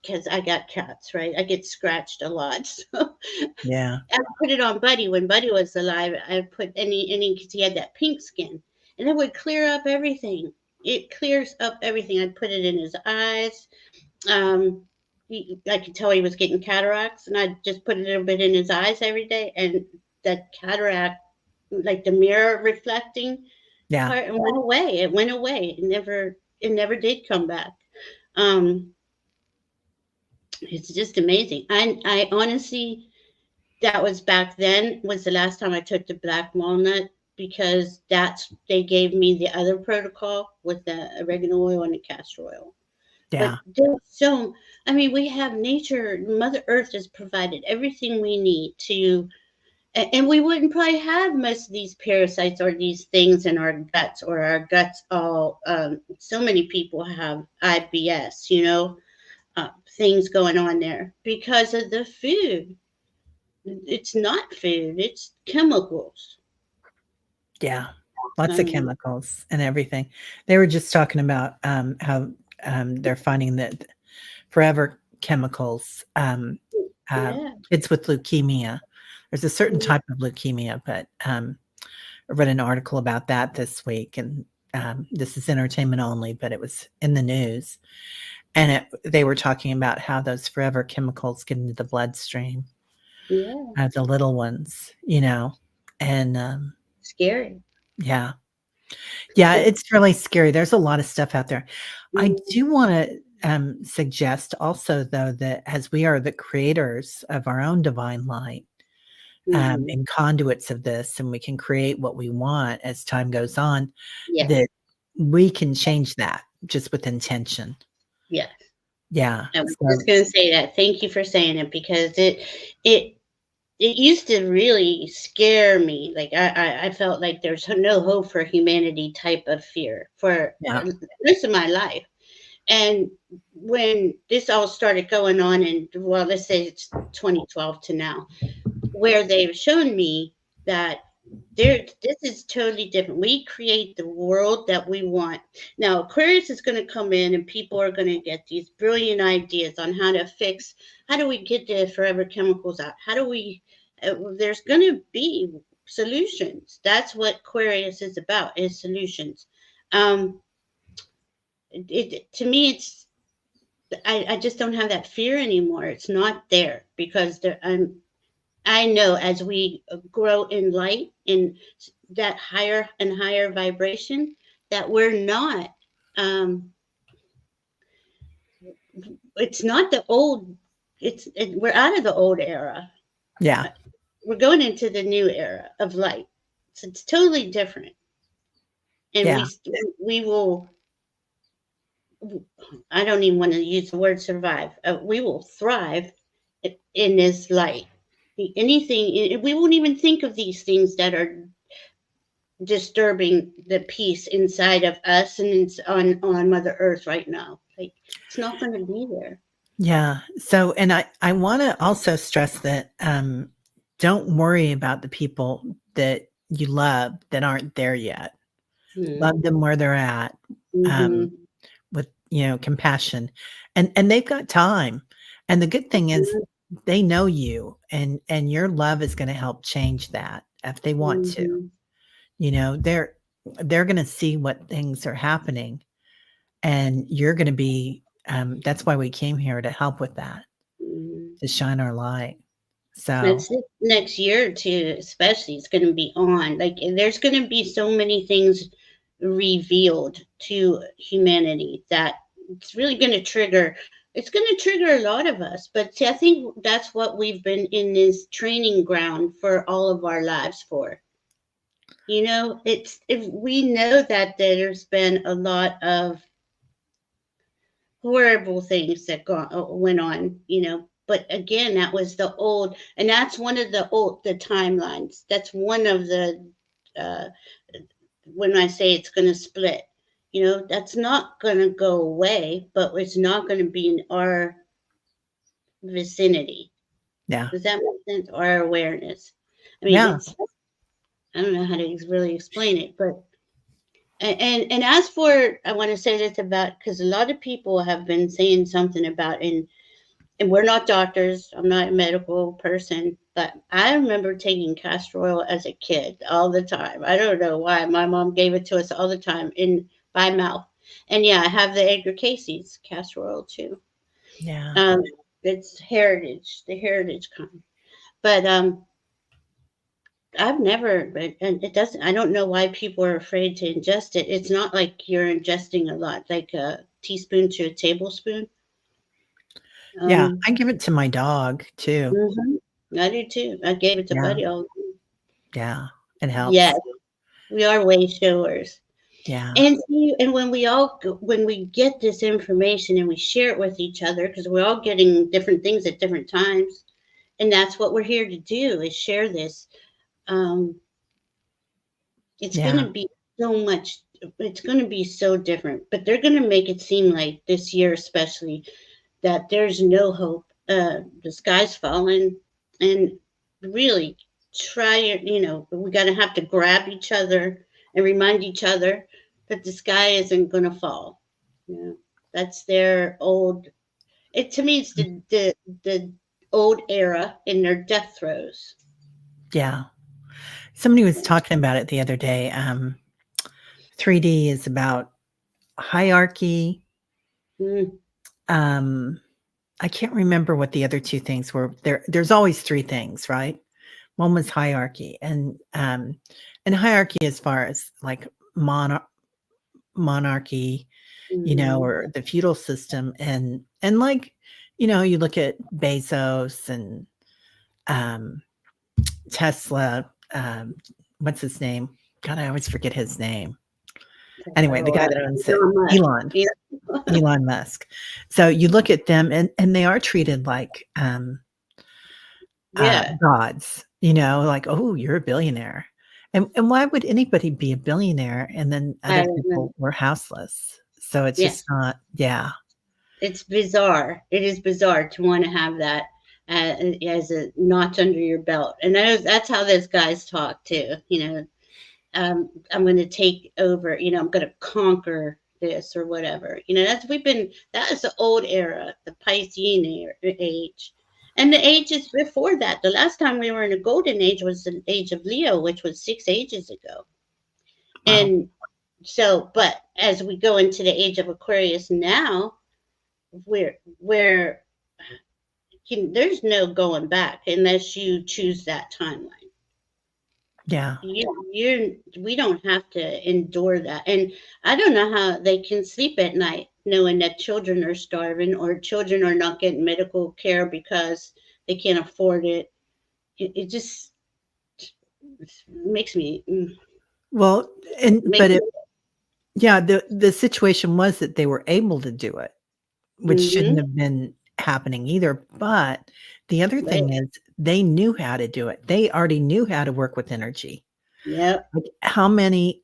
because I got cats, right? I get scratched a lot. So Yeah. I put it on Buddy when Buddy was alive. I put any because he had that pink skin, and it would clear up everything. It clears up everything. I'd put it in his eyes. Um, I could tell he was getting cataracts, and I'd just put a little bit in his eyes every day, and that cataract, like the mirror reflecting Yeah. part, it went away. It went away. It never did come back. Um, it's just amazing. I honestly, that was back then was the last time I took the black walnut because they gave me the other protocol with the oregano oil and the castor oil. But Yeah. I mean, we have nature, Mother Earth has provided everything we need and we wouldn't probably have most of these parasites or these things in our guts or our guts all. So many people have IBS, things going on there because of the food. It's not food, it's chemicals. Yeah. Lots I of mean, chemicals and everything. They were just talking about how they're finding that forever chemicals, yeah. kids with leukemia. There's a certain type of leukemia, but I read an article about that this week, and this is entertainment only, but it was in the news, and they were talking about how those forever chemicals get into the bloodstream Yeah. of the little ones, and Scary. yeah, yeah, it's really scary. There's a lot of stuff out there. I Mm-hmm. do want to suggest also, though, that as we are the creators of our own divine light, Mm-hmm. and conduits of this, and we can create what we want as time goes on, Yes. that we can change that just with intention. Yes. Yeah. I was So just going to say that. Thank you for saying it because it it used to really scare me. Like I felt like there's no hope for humanity type of fear for yeah, the rest of my life. And when this all started going on, and well, let's say it's 2012 to now, where they've shown me that this is totally different. We create the world that we want. Now, Aquarius is going to come in, and people are going to get these brilliant ideas on how do we get the forever chemicals out? How do we? There's going to be solutions. That's what Aquarius is about: is solutions. Um, to me, I just don't have that fear anymore. It's not there because I know as we grow in light in that higher and higher vibration, that um, it's not the old, we're out of the old era. yeah, Uh, We're going into the new era of light. So it's totally different. And yeah, we will, I don't even want to use the word survive. We will thrive in this light. Anything, we won't even think of these things that are disturbing the peace inside of us and it's on Mother Earth right now. Like it's not going to be there. yeah. So, and I want to also stress that don't worry about the people that you love that aren't there yet. Love them where they're at, um, Mm-hmm. with compassion, and they've got time. And the good thing is they know you, and your love is going to help change that if they want to. Mm-hmm. They're going to see what things are happening, and you're going to be. That's why we came here, to help with that, Mm-hmm. to shine our light. So That's it. Next year or two, especially, it's going to be on. Like there's going to be so many things revealed to humanity that it's really going to trigger. It's going to trigger a lot of us, but see, I think that's what we've been in this training ground for all of our lives for. It's if we know that there's been a lot of horrible things that went on, but again, that was the old, and that's one of the timelines. That's one of the uh, when I say it's going to split, that's not going to go away, but it's not going to be in our vicinity. yeah, Does that make sense? Our awareness. I mean, yeah, it's I don't know how to really explain it, but and as for, I want to say this about, because a lot of people have been saying something about, and we're not doctors. I'm not a medical person, but I remember taking castor oil as a kid all the time. I don't know why. My mom gave it to us all the time in by mouth. And yeah, I have the Edgar Casey's castor oil too. Yeah. Um, it's heritage, the heritage kind. But I've never, but and it doesn't. I don't know why people are afraid to ingest it. It's not like you're ingesting a lot, like a teaspoon to a tablespoon. Yeah. Um, I give it to my dog too. mhm. I do too. I gave it to Yeah. Buddy all. Yeah. It Yes, helps. we are way showers. Yeah. And see, and when we all when we get this information and we share it with each other, because we're all getting different things at different times, and that's what we're here to do is share this. Um, it's going Yeah. to be so much. It's going to be so different, but they're going to make it seem like this year, especially, that there's no hope. The sky's falling, and really try it. We got to have to grab each other and remind each other that the sky isn't going to fall. That's their old. It to me, it's the old era in their death throes. Yeah. Somebody was talking about it the other day. 3D is about hierarchy. Mm, Um, I can't remember what the other two things were. There's always three things, right? One was hierarchy, and hierarchy as far as like monarchy, mhm. or the feudal system, and like, you look at Bezos and um, Tesla. What's his name? God, I always forget his name. Anyway, the guy that owns it, Elon Musk. Elon. Yeah. Elon Musk. So you look at them, and they are treated like Yeah. gods, like, oh, you're a billionaire. And why would anybody be a billionaire and then I other don't know. people were houseless? So it's Yeah. just not, yeah, It's bizarre. It is bizarre to want to have that as a notch under your belt. And that's how those guys talk too. I'm going to take over. I'm going to conquer this or whatever. That is the old era, the Piscean age. And the ages before that, the last time we were in a golden age was the age of Leo, which was 6 ages ago. wow, And so, but as we go into the age of Aquarius now, where there's no going back unless you choose that timeline. yeah, We don't have to endure that. And I don't know how they can sleep at night knowing that children are starving or children are not getting medical care because they can't afford it. It just makes me well, makes but me. yeah, the situation was that they were able to do it, which shouldn't Mm-hmm. have been happening either. But the other Right. thing is they knew how to do it. They already knew how to work with energy. Yep. Like, how many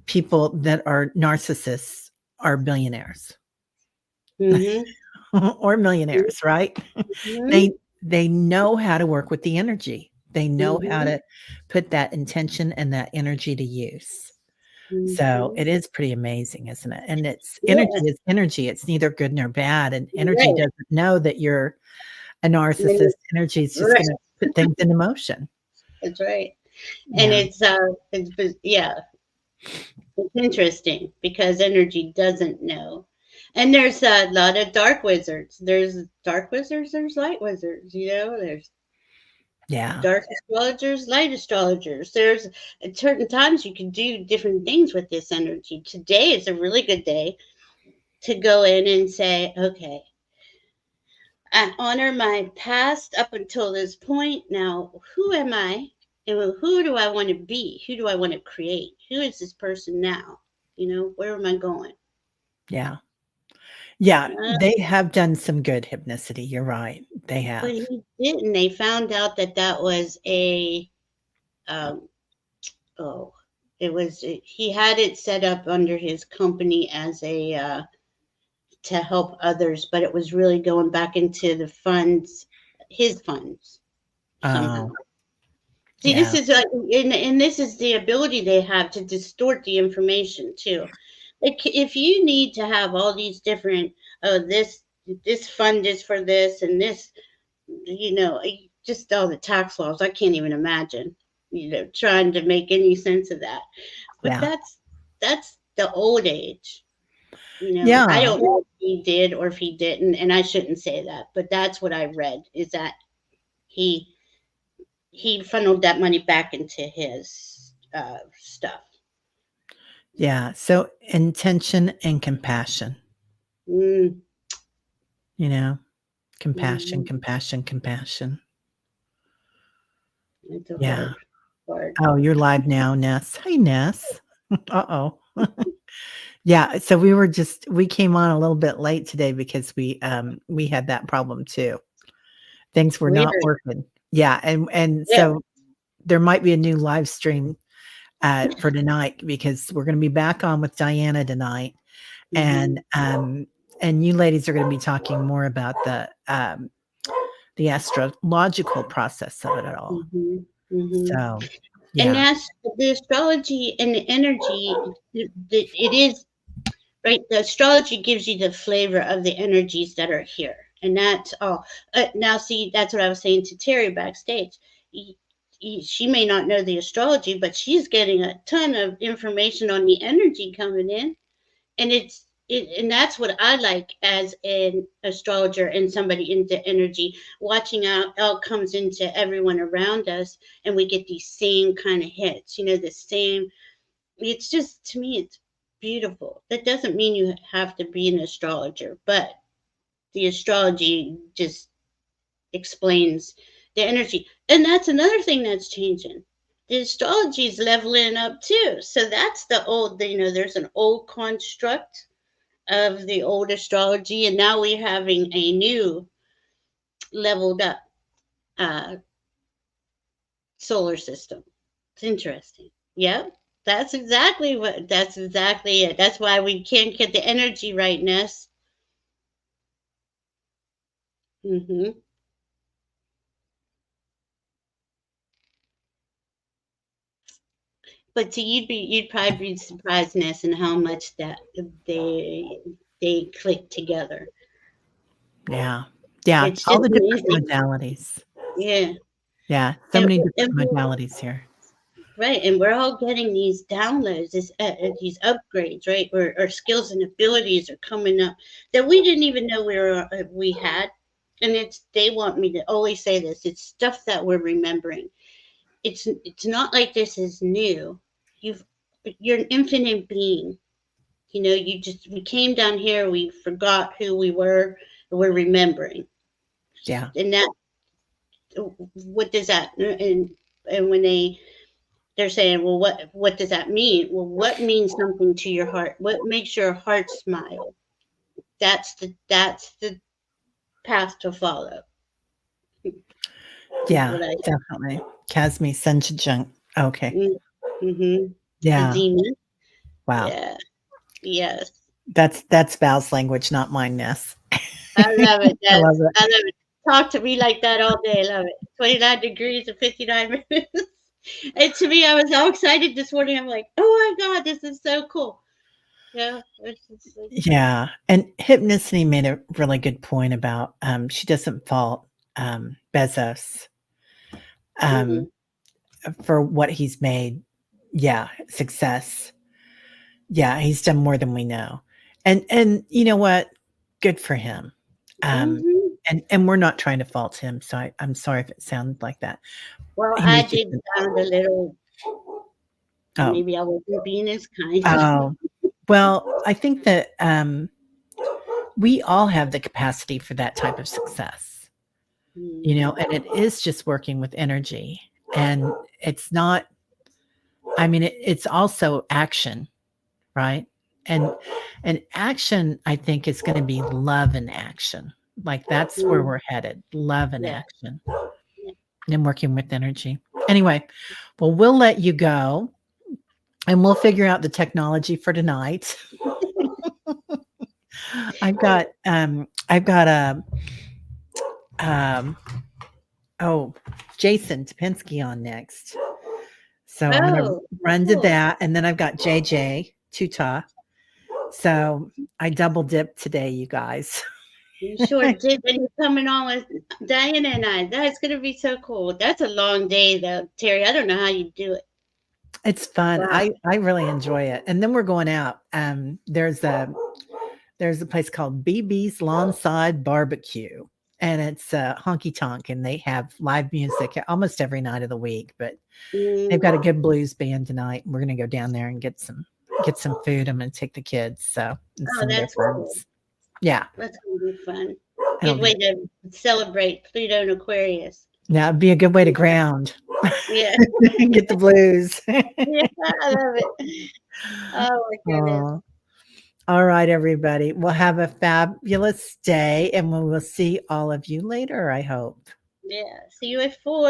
people that are narcissists are billionaires Mm-hmm. or millionaires, right? Mm-hmm. They know how to work with the energy. They know how Mm-hmm. to put that intention and that energy to use. So Mm-hmm. it is pretty amazing, isn't it? And it's energy Yeah. is energy. It's neither good nor bad. And energy Right. doesn't know that you're a narcissist. And Energy is just right. going to put things into motion. That's right. And Yeah. yeah, it's interesting because energy doesn't know. And there's a lot of dark wizards. There's dark wizards, there's light wizards, there's Yeah. dark astrologers, light astrologers. There's at certain times you can do different things with this energy. Today is a really good day to go in and say, okay, I honor my past up until this point. Now, who am I? And who do I want to be? Who do I want to create? Who is this person now? Where am I going? Yeah. Yeah. Uh, They have done some good hypnicity. You're right. They but have. he didn't. They found out that was um, oh, he had it set up under his company as to help others, but it was really going back into the funds, his funds somehow. Oh, See, this Yeah. is and this is the ability they have to distort the information too. Like if you need to have all these different, this fund is for this and this, just all the tax laws. I can't even imagine, trying to make any sense of that. But Yeah. that's the old age. I Yeah. don't know if he did or if he didn't, and I shouldn't say that, but that's what I read is that he he funneled that money back into his stuff. Yeah. So intention and compassion, Mm, you know, compassion, mhm. compassion, compassion. It's a Yeah. hard part. Oh, you're live now, Ness. Hi, Ness. Uh-oh. Yeah. So we came on a little bit late today because we had that problem too. Things were not Weird. working. Yeah. And Yeah. so there might be a new live stream for tonight because we're going to be back on with Diana tonight. Mm-hmm. And you ladies are going to be talking more about the astrological process of it all. Mm-hmm. Mm-hmm. So, And yeah, that's the astrology and the energy. It is right. The astrology gives you the flavor of the energies that are here, and that's all. Now, see, that's what I was saying to Terry backstage. She may not know the astrology, but she's getting a ton of information on the energy coming in, and and that's what I like as an astrologer and somebody into energy, watching out comes into everyone around us, and we get these same kind of hits, the same. It's just, to me, it's beautiful. That doesn't mean you have to be an astrologer, but the astrology just explains the energy. And that's another thing that's changing. The astrology is leveling up too. So that's the old, there's an old construct of the old astrology, and now we're having a new leveled up uh, solar system. It's interesting. Yep, that's exactly it. That's why we can't get the energy right, Ness. Hmm. But see, you'd probably be surprised, Ness, in how much that they they click together. yeah, yeah. It's All just the different amazing. modalities. Yeah. Yeah, so And, many and different modalities here. Right, and we're all getting these downloads, these upgrades, right? Our skills and abilities are coming up that we didn't even know we had. And they want me to always say this. It's stuff that we're remembering. It's not like this is new. You've you're an infinite being. We came down here, we forgot who we were, and we're remembering. Yeah, And that, what does that, and when they're saying, well, what does that mean? Well, what means something to your heart? What makes your heart smile? That's the path to follow. Is yeah, what I. definitely. Casmi Senchijunk. Okay. Mm-hmm. The Yeah. demon. Wow. Yeah. Yes. That's Val's language, not mine, Ness. I love it. I love I it. love it. Talk to me like that all day. I love it. 29 degrees and 59 minutes. And to me, I was all excited this morning. I'm like, oh my God, this is so cool. Yeah. It's just like, Yeah. And Hypnicity made a really good point about she doesn't fault Bezos mm-hmm. um for what he's made. Yeah, success. Yeah, he's done more than we know. And you know what? Good for him. Um Mm-hmm. and we're not trying to fault him, so I'm sorry if it sounded like that. Well, He I needs to. did sound a little. Oh, Maybe I wasn't being as kind. oh. Well, I think that we all have the capacity for that type of success, Mm, and it is just working with energy. And it's not, I mean, it's also action, right? And and action, I think, is going to be love in action. Like that's where mm, we're headed, love in yeah, action yeah. and working with energy. Anyway, well, we'll let you go and we'll figure out the technology for tonight. I've got a um Oh, Jason Topinski on next. So I'm going to Oh, run to cool. that. And then I've got JJ Tuta. So I double dipped today, you guys. You sure did. And you're coming on with Diana and I. That's going to be so cool. That's a long day, though, Terry. I don't know how you do it. It's fun. Wow. I really enjoy it. And then we're going out. There's a place called BB's Lawnside Barbecue, and it's honky tonk, and they have live music almost every night of the week. But they've got a good blues band tonight. We're going to go down there and get some food. I'm going to take the kids. So Oh, that's cool. Yeah, that's going to be fun. Good way to celebrate Pluto and Aquarius. Yeah, it'd be a good way to ground. Yeah. Get the blues. Yeah, I love it. Oh my goodness. All right, everybody. We'll have a fabulous day, and we will see all of you later, I hope. Yeah. See you at 4.